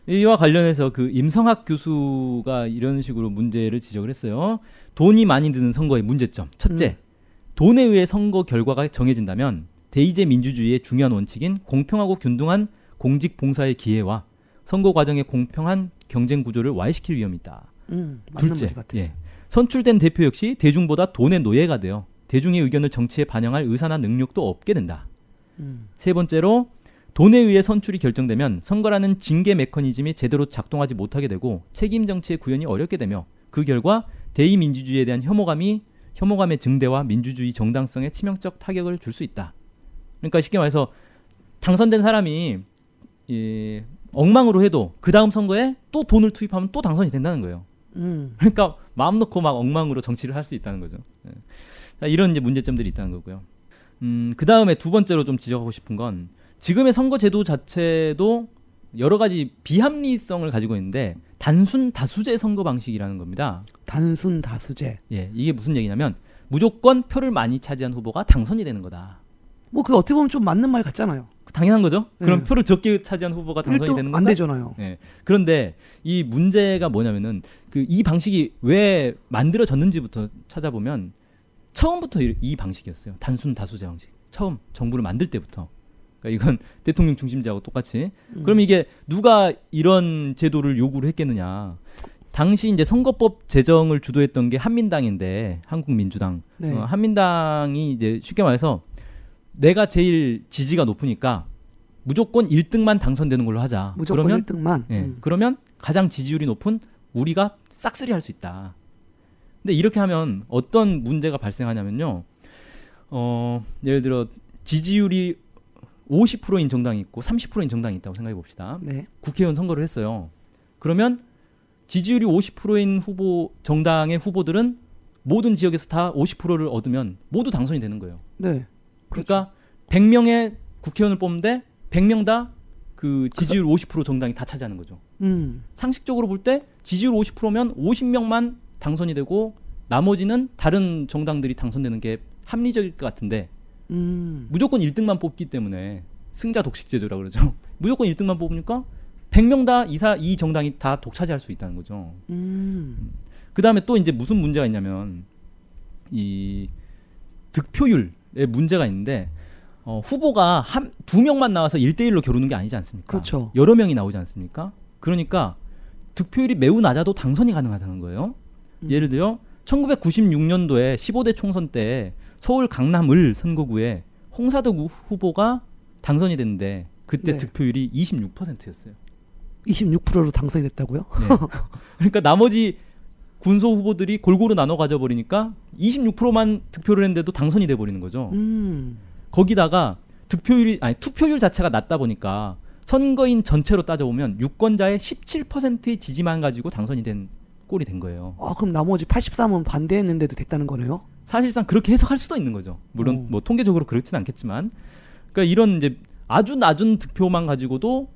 이와 관련해서 그 임성학 교수가 이런 식으로 문제를 지적을 했어요. 돈이 많이 드는 선거의 문제점. 첫째, 돈에 의해 선거 결과가 정해진다면 대의제 민주주의의 중요한 원칙인 공평하고 균등한 공직 봉사의 기회와 선거 과정의 공평한 경쟁 구조를 와해시킬 위험이 있다. 맞는 둘째, 말이 같아요. 예. 선출된 대표 역시 대중보다 돈의 노예가 되어 대중의 의견을 정치에 반영할 의사나 능력도 없게 된다. 세 번째로 돈에 의해 선출이 결정되면 선거라는 징계 메커니즘이 제대로 작동하지 못하게 되고 책임 정치의 구현이 어렵게 되며 그 결과 대의 민주주의에 대한 혐오감의 증대와 민주주의 정당성에 치명적 타격을 줄 수 있다. 그러니까 쉽게 말해서 당선된 사람이 엉망으로 해도 그 다음 선거에 또 돈을 투입하면 또 당선이 된다는 거예요. 그러니까 마음 놓고 막 엉망으로 정치를 할 수 있다는 거죠. 예. 자, 이런 이제 문제점들이 있다는 거고요. 그 다음에 두 번째로 좀 지적하고 싶은 건 지금의 선거 제도 자체도 여러 가지 비합리성을 가지고 있는데 단순 다수제 선거 방식이라는 겁니다. 단순 다수제. 예, 이게 무슨 얘기냐면 무조건 표를 많이 차지한 후보가 당선이 되는 거다. 뭐 그 어떻게 보면 좀 맞는 말 같잖아요. 당연한 거죠. 그럼 네. 표를 적게 차지한 후보가 당선이 되는 거다. 안 되잖아요. 예. 그런데 이 문제가 뭐냐면은 이 방식이 왜 만들어졌는지부터 찾아보면 처음부터 이 방식이었어요. 단순 다수제 방식. 처음 정부를 만들 때부터. 그러니까 이건 대통령 중심제하고 똑같이. 그럼 이게 누가 이런 제도를 요구를 했겠느냐? 당시 이제 선거법 제정을 주도했던 게 한민당인데 한국민주당. 네. 한민당이 이제 쉽게 말해서 내가 제일 지지가 높으니까 무조건 1등만 당선되는 걸로 하자. 무조건 그러면 1등만. 예, 그러면 가장 지지율이 높은 우리가 싹쓸이 할 수 있다. 근데 이렇게 하면 어떤 문제가 발생하냐면요. 예를 들어 지지율이 50%인 정당이 있고 30%인 정당이 있다고 생각해 봅시다. 네. 국회의원 선거를 했어요. 그러면 지지율이 50%인 정당의 후보들은 모든 지역에서 다 50%를 얻으면 모두 당선이 되는 거예요. 네. 그러니까 100명의 국회의원을 뽑는데 100명 다 그 지지율 50% 정당이 다 차지하는 거죠. 상식적으로 볼 때 지지율 50%면 50명만 당선이 되고 나머지는 다른 정당들이 당선되는 게 합리적일 것 같은데 무조건 1등만 뽑기 때문에 승자 독식 제도라고 그러죠. 무조건 1등만 뽑으니까 100명 다 이 정당이 다 독차지할 수 있다는 거죠. 그 다음에 또 이제 무슨 문제가 있냐면 이 득표율에 문제가 있는데 후보가 두 명만 나와서 1대1로 겨루는 게 아니지 않습니까? 그렇죠. 여러 명이 나오지 않습니까? 그러니까 득표율이 매우 낮아도 당선이 가능하다는 거예요. 예를 들어 1996년도에 15대 총선 때 서울 강남을 선거구에 홍사덕 후보가 당선이 됐는데 그때 네. 득표율이 26%였어요. 26%로 당선이 됐다고요? 네. 그러니까 나머지 군소 후보들이 골고루 나눠 가져버리니까 26%만 득표를 했는데도 당선이 돼버리는 거죠. 거기다가 투표율 자체가 낮다 보니까 선거인 전체로 따져보면 유권자의 17%의 지지만 가지고 당선이 된 꼴이 된 거예요. 아, 그럼 나머지 83은 반대했는데도 됐다는 거네요? 사실상 그렇게 해석할 수도 있는 거죠. 물론 뭐 통계적으로 그렇진 않겠지만, 그러니까 이런 이제 아주 낮은 득표만 가지고도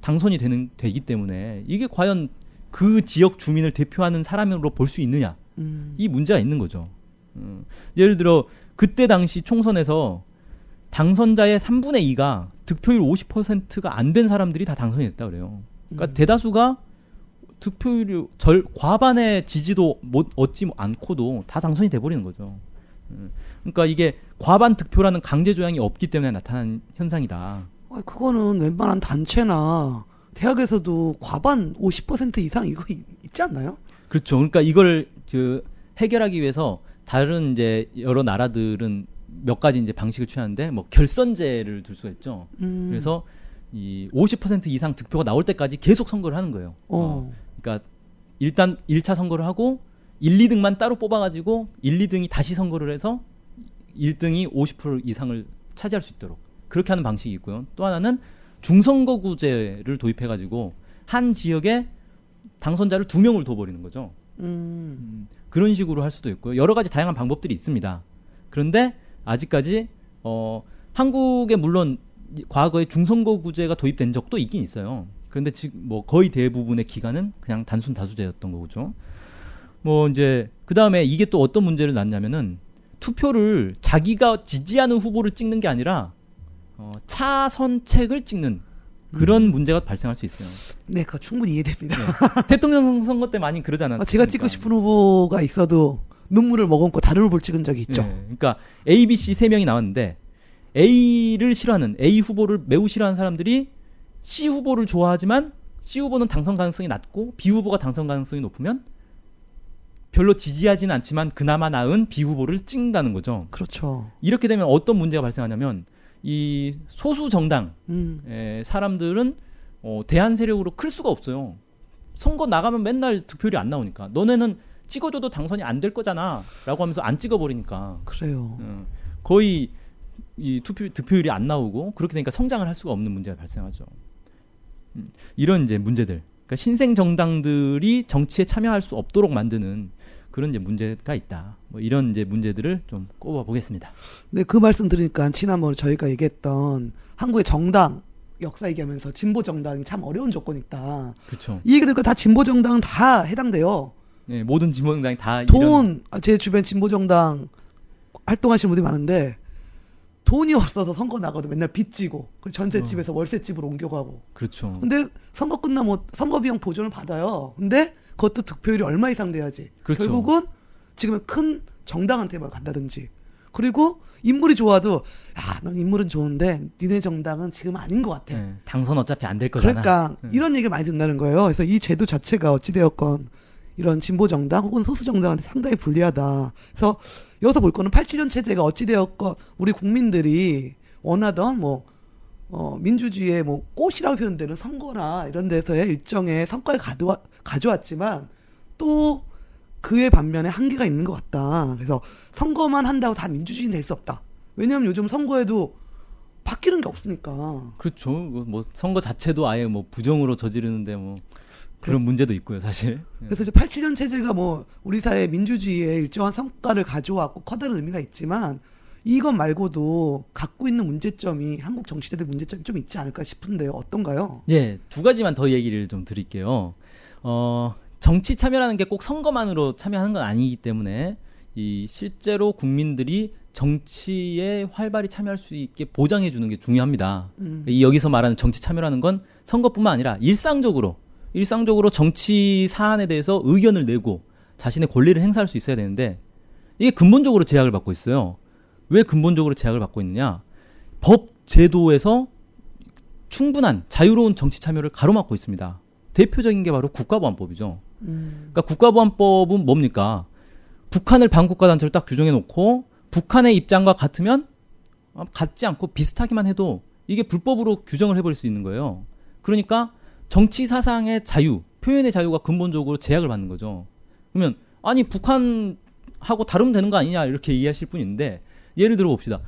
당선이 되기 때문에 이게 과연 그 지역 주민을 대표하는 사람으로 볼 수 있느냐, 이 문제가 있는 거죠. 예를 들어 그때 당시 총선에서 당선자의 3분의 2가 득표율 50%가 안 된 사람들이 다 당선이 됐다 그래요. 그러니까 대다수가 득표율이 과반의 지지도 얻지 않고도 다 당선이 돼버리는 거죠. 그러니까 이게 과반 득표라는 강제 조항이 없기 때문에 나타난 현상이다. 그거는 웬만한 단체나 대학에서도 과반 50% 이상 이거 있지 않나요? 그렇죠. 그러니까 이걸 해결하기 위해서 다른 이제 여러 나라들은 몇 가지 이제 방식을 취하는데 뭐 결선제를 둘 수가 있죠. 그래서 이 50% 이상 득표가 나올 때까지 계속 선거를 하는 거예요. 그러니까 일단 1차 선거를 하고 1, 2등만 따로 뽑아가지고 1, 2등이 다시 선거를 해서 1등이 50% 이상을 차지할 수 있도록 그렇게 하는 방식이 있고요. 또 하나는 중선거구제를 도입해가지고 한 지역에 당선자를 2명을 둬버리는 거죠. 그런 식으로 할 수도 있고요. 여러 가지 다양한 방법들이 있습니다. 그런데 아직까지 한국에 물론 과거에 중선거구제가 도입된 적도 있긴 있어요. 그런데 지금 뭐 거의 대부분의 기간은 그냥 단순 다수제였던 거죠. 뭐 이제 그 다음에 이게 또 어떤 문제를 낳냐면은 투표를 자기가 지지하는 후보를 찍는 게 아니라 차선책을 찍는 그런 문제가 발생할 수 있어요. 네, 그거 충분히 이해됩니다. 네. 대통령 선거 때 많이 그러지 않았어요? 제가 찍고 싶은 후보가 있어도 눈물을 머금고 다른 후보를 찍은 적이 있죠. 네. 그러니까 A, B, C 3명이 나왔는데 A를 싫어하는 A 후보를 매우 싫어하는 사람들이 C 후보를 좋아하지만 C 후보는 당선 가능성이 낮고 B 후보가 당선 가능성이 높으면 별로 지지하지는 않지만 그나마 나은 B 후보를 찍는다는 거죠. 그렇죠. 이렇게 되면 어떤 문제가 발생하냐면 이 소수 정당 사람들은 대한 세력으로 클 수가 없어요. 선거 나가면 맨날 득표율이 안 나오니까 너네는 찍어줘도 당선이 안 될 거잖아 라고 하면서 안 찍어버리니까 그래요. 거의 이 득표율이 안 나오고 그렇게 되니까 성장을 할 수가 없는 문제가 발생하죠. 이런 이제 문제들, 그러니까 신생 정당들이 정치에 참여할 수 없도록 만드는 그런 이제 문제가 있다. 뭐 이런 이제 문제들을 좀 꼽아 보겠습니다. 네, 그 말씀 들으니까 지난번에 저희가 얘기했던 한국의 정당 역사 얘기하면서 진보 정당이 참 어려운 조건이 있다. 그렇죠. 이 얘기를 다 진보 정당은 다 해당돼요. 네, 모든 진보 정당이 다 제 주변 진보 정당 활동하시는 분들이 많은데 돈이 없어서 선거 나가도 맨날 빚지고 전셋집에서 월세집으로 옮겨가고. 그렇죠. 근데 선거 끝나면 선거 비용 보존을 받아요. 근데 그것도 득표율이 얼마 이상 돼야지. 그렇죠. 결국은 지금은 큰 정당한테만 간다든지. 그리고 인물이 좋아도 넌 인물은 좋은데 니네 정당은 지금 아닌 것 같아. 네, 당선 어차피 안 될 거잖아. 그러니까 이런 얘기를 많이 듣는다는 거예요. 그래서 이 제도 자체가 어찌되었건 이런 진보 정당 혹은 소수 정당한테 상당히 불리하다. 그래서 여기서 볼 거는 87년 체제가 어찌되었건 우리 국민들이 원하던 민주주의의 꽃이라고 표현되는 선거나 이런 데서의 일정의 성과를 가져왔지만 또 그에 반면에 한계가 있는 것 같다. 그래서 선거만 한다고 다 민주주의는 될 수 없다. 왜냐하면 요즘 선거에도 바뀌는 게 없으니까. 그렇죠. 뭐 선거 자체도 아예 뭐 부정으로 저지르는데 뭐 그런 문제도 있고요, 사실. 그래서 이제 87년 체제가 우리 사회 민주주의에 일정한 성과를 가져왔고 커다란 의미가 있지만 이것 말고도 갖고 있는 문제점이 한국 정치자들 문제점이 좀 있지 않을까 싶은데요. 어떤가요? 예, 두 가지만 더 얘기를 좀 드릴게요. 정치 참여라는 게 꼭 선거만으로 참여하는 건 아니기 때문에 이 실제로 국민들이 정치에 활발히 참여할 수 있게 보장해 주는 게 중요합니다. 이 여기서 말하는 정치 참여라는 건 선거뿐만 아니라 일상적으로 정치 사안에 대해서 의견을 내고 자신의 권리를 행사할 수 있어야 되는데 이게 근본적으로 제약을 받고 있어요. 왜 근본적으로 제약을 받고 있느냐? 법 제도에서 충분한 자유로운 정치 참여를 가로막고 있습니다. 대표적인 게 바로 국가보안법이죠. 그러니까 국가보안법은 뭡니까? 북한을 반국가단체로 딱 규정해 놓고 북한의 입장과 같으면 같지 않고 비슷하기만 해도 이게 불법으로 규정을 해버릴 수 있는 거예요. 그러니까 정치 사상의 자유, 표현의 자유가 근본적으로 제약을 받는 거죠. 그러면 아니 북한하고 다르면 되는 거 아니냐 이렇게 이해하실 분이 있는데 예를 들어 봅시다.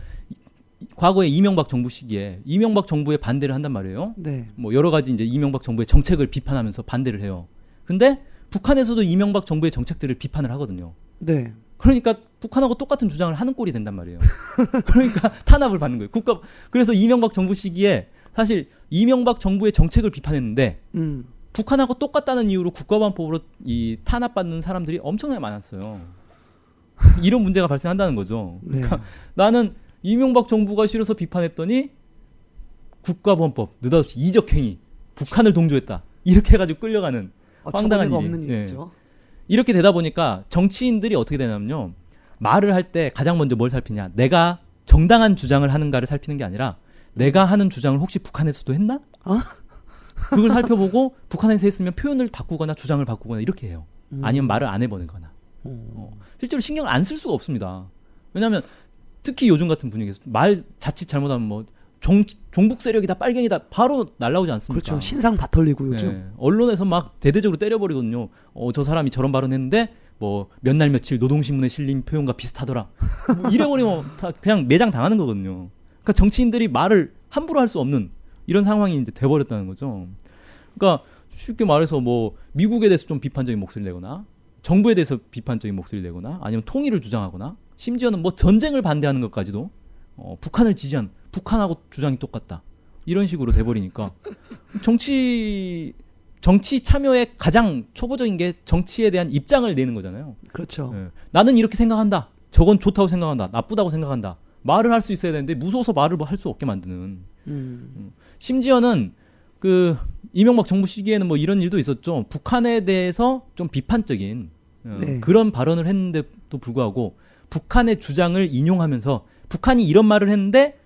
과거에 이명박 정부 시기에 이명박 정부에 반대를 한단 말이에요. 네. 뭐 여러 가지 이제 이명박 정부의 정책을 비판하면서 반대를 해요. 근데 북한에서도 이명박 정부의 정책들을 비판을 하거든요. 네. 그러니까 북한하고 똑같은 주장을 하는 꼴이 된단 말이에요. 그러니까 탄압을 받는 거예요. 그래서 이명박 정부 시기에 사실 이명박 정부의 정책을 비판했는데 북한하고 똑같다는 이유로 국가보안법으로 이 탄압받는 사람들이 엄청나게 많았어요. 이런 문제가 발생한다는 거죠. 그러니까 네. 나는 이명박 정부가 싫어서 비판했더니 국가보안법 느닷없이 이적행위 북한을 동조했다 이렇게 해가지고 끌려가는 황당한 일이. 없는 일이죠. 이렇게 되다 보니까 정치인들이 어떻게 되냐면요, 말을 할 때 가장 먼저 뭘 살피냐, 내가 정당한 주장을 하는가를 살피는 게 아니라 내가 하는 주장을 혹시 북한에서도 했나? 그걸 살펴보고 북한에서 했으면 표현을 바꾸거나 주장을 바꾸거나 이렇게 해요. 아니면 말을 안 해보거나. 실제로 신경을 안 쓸 수가 없습니다. 왜냐하면 특히 요즘 같은 분위기에서 말 자칫 잘못하면 뭐 종북 세력이다, 빨갱이다 바로 날라오지 않습니까? 그렇죠. 신상 다 털리고 요즘. 네. 언론에서 막 대대적으로 때려버리거든요. 저 사람이 저런 발언했는데 뭐 몇 날 며칠 노동신문에 실린 표현과 비슷하더라. 뭐 이래버리면 다 그냥 매장 당하는 거거든요. 그러니까 정치인들이 말을 함부로 할 수 없는 이런 상황이 이제 돼버렸다는 거죠. 그러니까 쉽게 말해서 뭐 미국에 대해서 좀 비판적인 목소리를 내거나 정부에 대해서 비판적인 목소리를 내거나 아니면 통일을 주장하거나 심지어는 뭐 전쟁을 반대하는 것까지도 북한을 지지한 북한하고 주장이 똑같다. 이런 식으로 돼버리니까 정치 참여의 가장 초보적인 게 정치에 대한 입장을 내는 거잖아요. 그렇죠. 예. 나는 이렇게 생각한다. 저건 좋다고 생각한다. 나쁘다고 생각한다. 말을 할 수 있어야 되는데 무서워서 말을 할 수 없게 만드는. 심지어는 그 이명박 정부 시기에는 뭐 이런 일도 있었죠. 북한에 대해서 좀 비판적인 네. 그런 발언을 했는데도 불구하고 북한의 주장을 인용하면서 북한이 이런 말을 했는데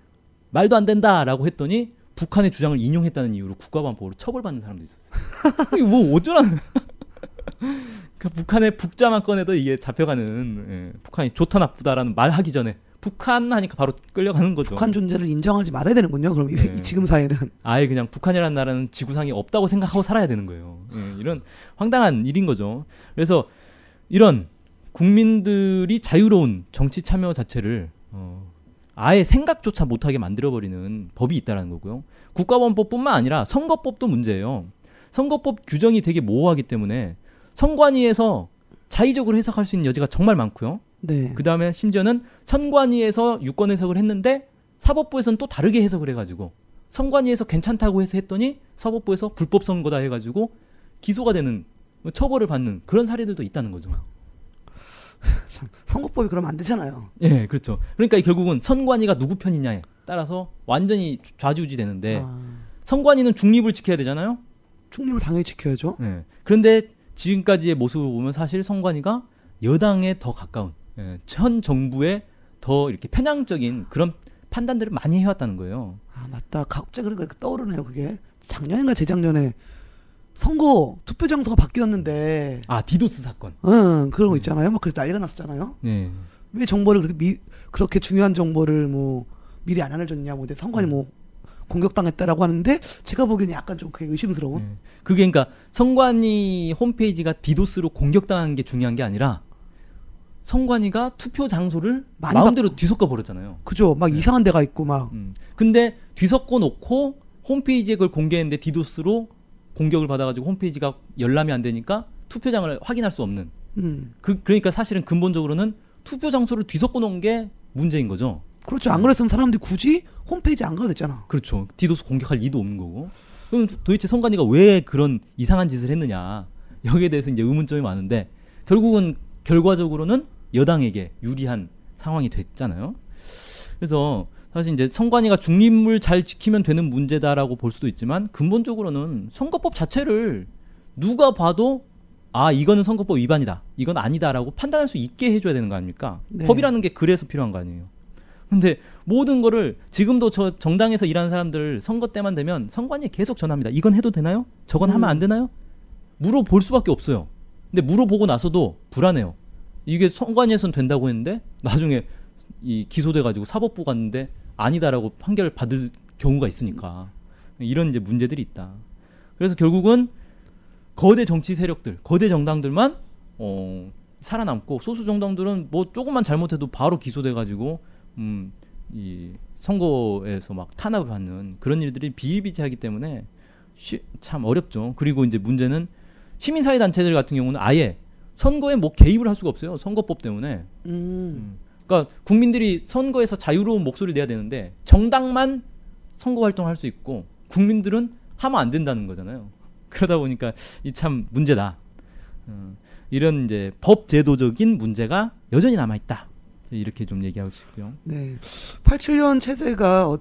말도 안 된다라고 했더니 북한의 주장을 인용했다는 이유로 국가보안법으로 처벌받는 사람도 있었어요. 이거 뭐 어쩌라는. 그러니까 북한의 북자만 꺼내도 이게 잡혀가는 북한이 좋다 나쁘다라는 말하기 전에 북한 하니까 바로 끌려가는 거죠. 북한 존재를 인정하지 말아야 되는군요. 그럼 네. 지금 사회는. 아예 그냥 북한이라는 나라는 지구상에 없다고 생각하고 살아야 되는 거예요. 이런 황당한 일인 거죠. 그래서 이런 국민들이 자유로운 정치 참여 자체를 아예 생각조차 못하게 만들어버리는 법이 있다는 거고요. 국가보안법뿐만 아니라 선거법도 문제예요. 선거법 규정이 되게 모호하기 때문에 선관위에서 자의적으로 해석할 수 있는 여지가 정말 많고요. 네. 그 다음에 심지어는 선관위에서 유권 해석을 했는데 사법부에서는 또 다르게 해석을 해가지고 선관위에서 괜찮다고 해서 했더니 사법부에서 불법 선거다 해가지고 기소가 되는 처벌을 받는 그런 사례들도 있다는 거죠. 참, 선거법이 그러면 안 되잖아요. 예, 그렇죠. 그러니까 결국은 선관위가 누구 편이냐에 따라서 완전히 좌지우지 되는데 선관위는 중립을 지켜야 되잖아요. 중립을 당연히 지켜야죠. 예. 그런데 지금까지의 모습을 보면 사실 선관위가 여당에 더 가까운 현 정부에 더 이렇게 편향적인 그런 판단들을 많이 해왔다는 거예요. 아 맞다. 갑자기 그러니까 떠오르네요. 그게 작년인가 재작년에 선거 투표 장소가 바뀌었는데 디도스 사건. 그런 거 있잖아요. 막 그래서 난리가 났었잖아요. 네. 왜 정보를 그렇게 중요한 정보를 뭐 미리 안 알려줬냐, 뭐 선관위 뭐 공격당했다라고 하는데 제가 보기에는 약간 좀 그게 의심스러운. 그게 그러니까 선관위 홈페이지가 디도스로 공격당한 게 중요한 게 아니라 선관위가 투표 장소를 마음대로 뒤섞어 버렸잖아요. 그죠. 막 이상한 데가 있고 막. 근데 뒤섞어 놓고 홈페이지에 그걸 공개했는데 디도스로 공격을 받아가지고 홈페이지가 열람이 안 되니까 투표장을 확인할 수 없는. 그러니까 사실은 근본적으로는 투표 장소를 뒤섞어 놓은 게 문제인 거죠. 그렇죠. 안 그랬으면 사람들이 굳이 홈페이지 안 가도 됐잖아. 그렇죠. 디도스 공격할 이유도 없는 거고. 그럼 도대체 선관위가 왜 그런 이상한 짓을 했느냐. 여기에 대해서 이제 의문점이 많은데 결국은 결과적으로는 여당에게 유리한 상황이 됐잖아요. 그래서 사실 이제 선관위가 중립을 잘 지키면 되는 문제다라고 볼 수도 있지만 근본적으로는 선거법 자체를 누가 봐도 이거는 선거법 위반이다. 이건 아니다라고 판단할 수 있게 해줘야 되는 거 아닙니까? 네. 법이라는 게 그래서 필요한 거 아니에요. 근데 모든 거를 지금도 저 정당에서 일하는 사람들 선거 때만 되면 선관위에 계속 전화합니다. 이건 해도 되나요? 저건 하면 안 되나요? 물어볼 수밖에 없어요. 근데 물어보고 나서도 불안해요. 이게 선관위에선 된다고 했는데 나중에 기소돼가지고 사법부 갔는데 아니다라고 판결을 받을 경우가 있으니까 이런 이제 문제들이 있다. 그래서 결국은 거대 정치 세력들, 거대 정당들만 살아남고 소수 정당들은 뭐 조금만 잘못해도 바로 기소돼가지고 이 선거에서 막 탄압을 받는 그런 일들이 비일비재하기 때문에 참 어렵죠. 그리고 이제 문제는 시민사회 단체들 같은 경우는 아예 선거에 뭐 개입을 할 수가 없어요. 선거법 때문에. 그러니까 국민들이 선거에서 자유로운 목소리를 내야 되는데 정당만 선거 활동을 할 수 있고 국민들은 하면 안 된다는 거잖아요. 그러다 보니까 이 참 문제다. 이런 이제 법 제도적인 문제가 여전히 남아 있다. 이렇게 좀 얘기하고 싶고요. 네. 87년 체제가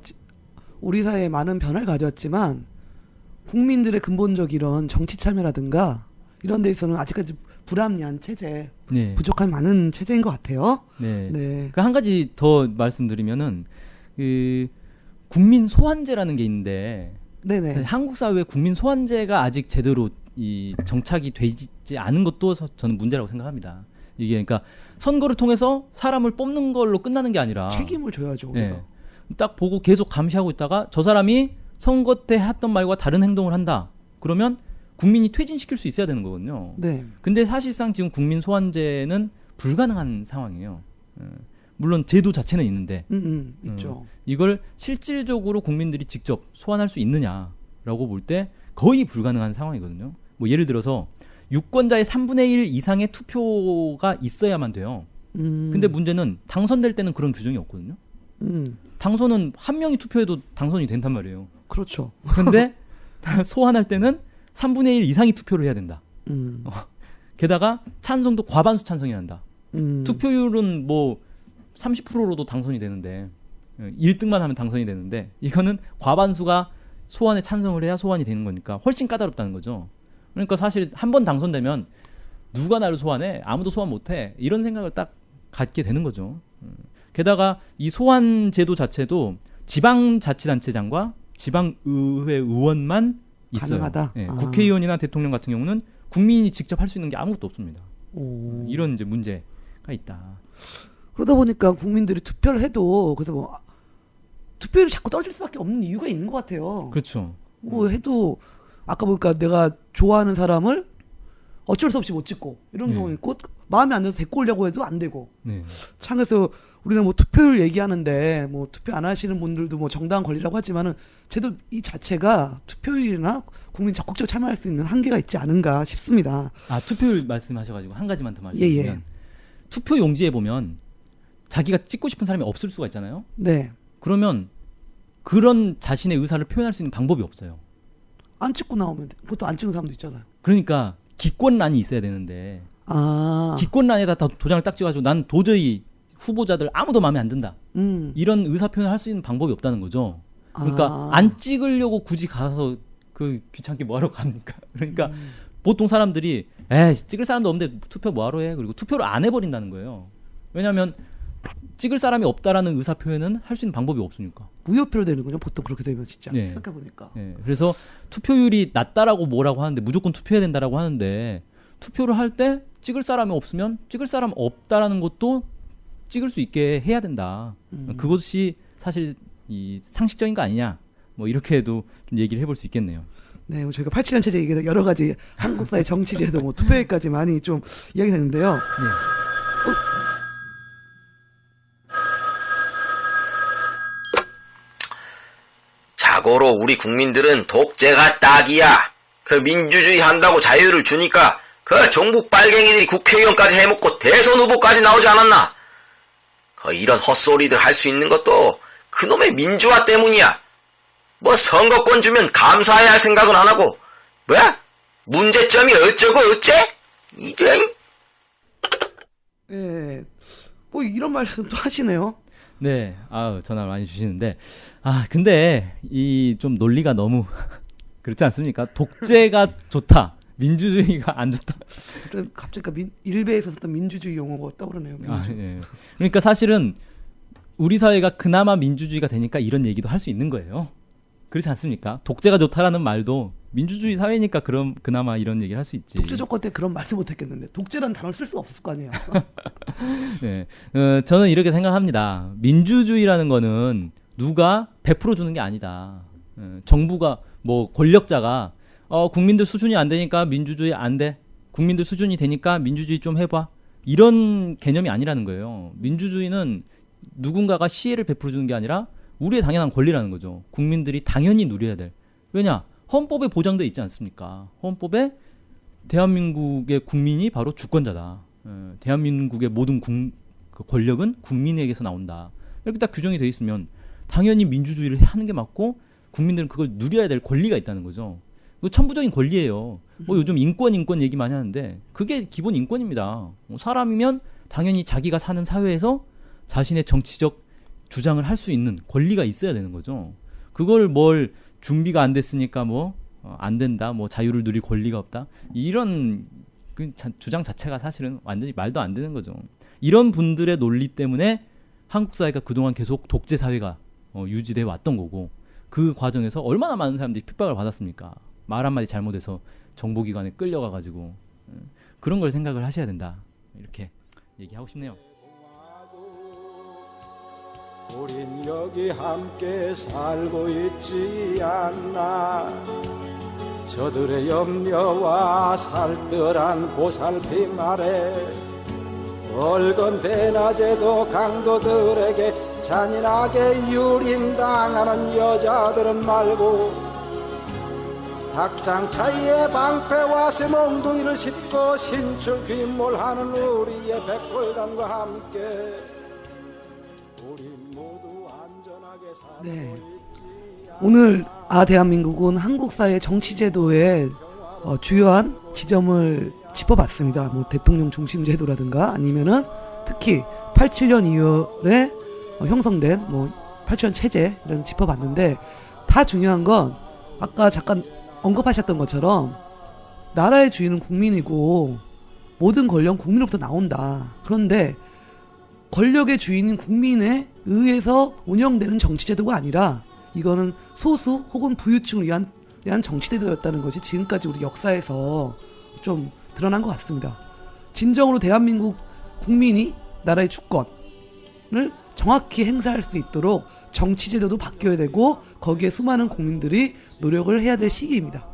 우리 사회에 많은 변화를 가져왔지만 국민들의 근본적 이런 정치 참여라든가 이런 데 있어서는 아직까지 불합리한 체제, 네. 부족한 많은 체제인 것 같아요. 네. 네. 그 한 가지 더 말씀드리면은 그 국민 소환제라는 게 있는데 네네. 한국 사회에 국민 소환제가 아직 제대로 이 정착이 되지 않은 것도 저는 문제라고 생각합니다. 이게 그러니까 선거를 통해서 사람을 뽑는 걸로 끝나는 게 아니라 책임을 져야죠. 예. 우리가. 딱 보고 계속 감시하고 있다가 저 사람이 선거 때 했던 말과 다른 행동을 한다. 그러면 국민이 퇴진시킬 수 있어야 되는 거거든요. 네. 근데 사실상 지금 국민 소환제는 불가능한 상황이에요. 물론 제도 자체는 있는데 있죠. 이걸 실질적으로 국민들이 직접 소환할 수 있느냐라고 볼 때 거의 불가능한 상황이거든요. 뭐 예를 들어서 유권자의 3분의 1 이상의 투표가 있어야만 돼요. 근데 문제는 당선될 때는 그런 규정이 없거든요. 당선은 한 명이 투표해도 당선이 된단 말이에요. 그렇죠. 근데 소환할 때는 3분의 1 이상이 투표를 해야 된다. 게다가 찬성도 과반수 찬성해야 한다. 투표율은 뭐 30%로도 당선이 되는데 1등만 하면 당선이 되는데 이거는 과반수가 소환에 찬성을 해야 소환이 되는 거니까 훨씬 까다롭다는 거죠. 그러니까 사실 한 번 당선되면 누가 나를 소환해? 아무도 소환 못해. 이런 생각을 딱 갖게 되는 거죠. 게다가 이 소환 제도 자체도 지방자치단체장과 지방의회 의원만 있어요. 가능하다. 예, 국회의원이나 대통령 같은 경우는 국민이 직접 할 수 있는 게 아무것도 없습니다. 이런 이제 문제가 있다. 그러다 보니까 국민들이 투표를 해도 그래서 뭐 투표율이 자꾸 떨어질 수밖에 없는 이유가 있는 것 같아요. 그렇죠. 뭐 해도 아까 보니까 내가 좋아하는 사람을 어쩔 수 없이 못 찍고 이런 경우 있고 마음에 안 들어서 데리고 오려고 해도 안 되고 네. 참 그래서 우리는 뭐 투표율 얘기하는데 뭐 투표 안 하시는 분들도 뭐 정당한 권리라고 하지만은 제도 이 자체가 투표율이나 국민 적극적으로 참여할 수 있는 한계가 있지 않은가 싶습니다. 아 투표율 말씀하셔가지고 한 가지만 더 말씀드리면 예. 투표 용지에 보면 자기가 찍고 싶은 사람이 없을 수가 있잖아요. 네. 그러면 그런 자신의 의사를 표현할 수 있는 방법이 없어요. 안 찍고 나오면 보통 안 찍은 사람도 있잖아요. 그러니까 기권란이 있어야 되는데 아. 기권란에다 도장을 딱 찍어가지고 난 도저히 후보자들 아무도 마음에 안 든다. 이런 의사 표현을 할 수 있는 방법이 없다는 거죠. 그러니까 안 찍으려고 굳이 가서 그 귀찮게 뭐하러 갑니까? 그러니까 보통 사람들이 찍을 사람도 없는데 투표 뭐하러 해? 그리고 투표를 안 해버린다는 거예요. 왜냐하면 찍을 사람이 없다라는 의사 표현은 할 수 있는 방법이 없으니까. 무효표로 되는군요. 보통 그렇게 되면 진짜 네. 생각해 보니까. 네. 그래서 투표율이 낮다라고 뭐라고 하는데 무조건 투표해야 된다라고 하는데 투표를 할 때 찍을 사람이 없으면 찍을 사람 없다라는 것도 찍을 수 있게 해야 된다. 그것이 사실 이 상식적인 거 아니냐. 뭐 이렇게 해도 좀 얘기를 해볼 수 있겠네요. 네, 뭐 저희가 87년 체제 얘기해서 여러 가지 한국 사회 정치제도 뭐 투표에까지 많이 좀 이야기했는데요. 네. 자고로 우리 국민들은 독재가 딱이야. 그 민주주의 한다고 자유를 주니까 그 정부 빨갱이들이 국회의원까지 해먹고 대선 후보까지 나오지 않았나? 그 이런 헛소리들 할 수 있는 것도 그놈의 민주화 때문이야. 뭐 선거권 주면 감사해야 할 생각은 안 하고 뭐야? 문제점이 어쩌고 어째? 이래? 예. 뭐 이런 말씀도 하시네요. 네, 전화 많이 주시는데, 근데 이 좀 논리가 너무 그렇지 않습니까? 독재가 좋다, 민주주의가 안 좋다. 갑자기 일베에서 썼던 민주주의 용어가 떠오르네요. 예. 그러니까 사실은 우리 사회가 그나마 민주주의가 되니까 이런 얘기도 할 수 있는 거예요. 그렇지 않습니까? 독재가 좋다라는 말도 민주주의 사회니까 그나마 이런 얘기를 할 수 있지. 독재 정권 때 그런 말씀 못했겠는데 독재라는 단어를 쓸 수 없을 거 아니에요. 네, 저는 이렇게 생각합니다. 민주주의라는 거는 누가 100% 주는 게 아니다. 정부가 뭐 권력자가 국민들 수준이 안 되니까 민주주의 안 돼. 국민들 수준이 되니까 민주주의 좀 해봐. 이런 개념이 아니라는 거예요. 민주주의는 누군가가 시혜를 베풀어 주는 게 아니라 우리의 당연한 권리라는 거죠. 국민들이 당연히 누려야 될. 왜냐? 헌법에 보장돼 있지 않습니까? 헌법에 대한민국의 국민이 바로 주권자다. 대한민국의 모든 그 권력은 국민에게서 나온다. 이렇게 딱 규정이 돼 있으면 당연히 민주주의를 하는 게 맞고 국민들은 그걸 누려야 될 권리가 있다는 거죠. 그 천부적인 권리예요. 뭐 요즘 인권 얘기 많이 하는데 그게 기본 인권입니다. 사람이면 당연히 자기가 사는 사회에서 자신의 정치적 주장을 할 수 있는 권리가 있어야 되는 거죠. 그걸 뭘 준비가 안 됐으니까 안 된다, 자유를 누릴 권리가 없다, 이런 그 주장 자체가 사실은 완전히 말도 안 되는 거죠. 이런 분들의 논리 때문에 한국 사회가 그동안 계속 독재 사회가 유지돼 왔던 거고, 그 과정에서 얼마나 많은 사람들이 핍박을 받았습니까? 말 한마디 잘못해서 정보기관에 끌려가가지고. 그런 걸 생각을 하셔야 된다, 이렇게 얘기하고 싶네요. 우린 여기 함께 살고 있지 않나. 저들의 염려와 살뜰한 보살핌 아래 얼건 대낮에도 강도들에게 잔인하게 유린당하는 여자들은 말고 닭장 차이에 방패와 쇠몽둥이를 싣고 신출 귀몰하는 우리의 백골단과 함께 우리 모두 안전하게 살고 네. 있지 않나. 오늘 대한민국은 한국 사회 정치제도의 주요한 지점을 짚어봤습니다. 뭐 대통령 중심 제도라든가 아니면은 특히 87년 이후에 형성된 뭐 87년 체제를 짚어봤는데, 다 중요한 건 아까 잠깐 언급하셨던 것처럼 나라의 주인은 국민이고 모든 권력은 국민으로부터 나온다. 그런데 권력의 주인인 국민에 의해서 운영되는 정치제도가 아니라 이거는 소수 혹은 부유층을 위한 정치제도였다는 것이 지금까지 우리 역사에서 좀 드러난 것 같습니다. 진정으로 대한민국 국민이 나라의 주권을 정확히 행사할 수 있도록 정치제도도 바뀌어야 되고 거기에 수많은 국민들이 노력을 해야 될 시기입니다.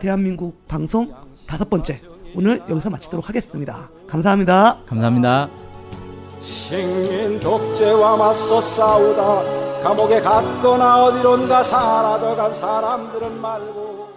대한민국 방송 5번째, 오늘 여기서 마치도록 하겠습니다. 감사합니다. 감사합니다. 식민 독재와 맞서 싸우다 감옥에 갔거나 어디론가 사라져간 사람들은 말고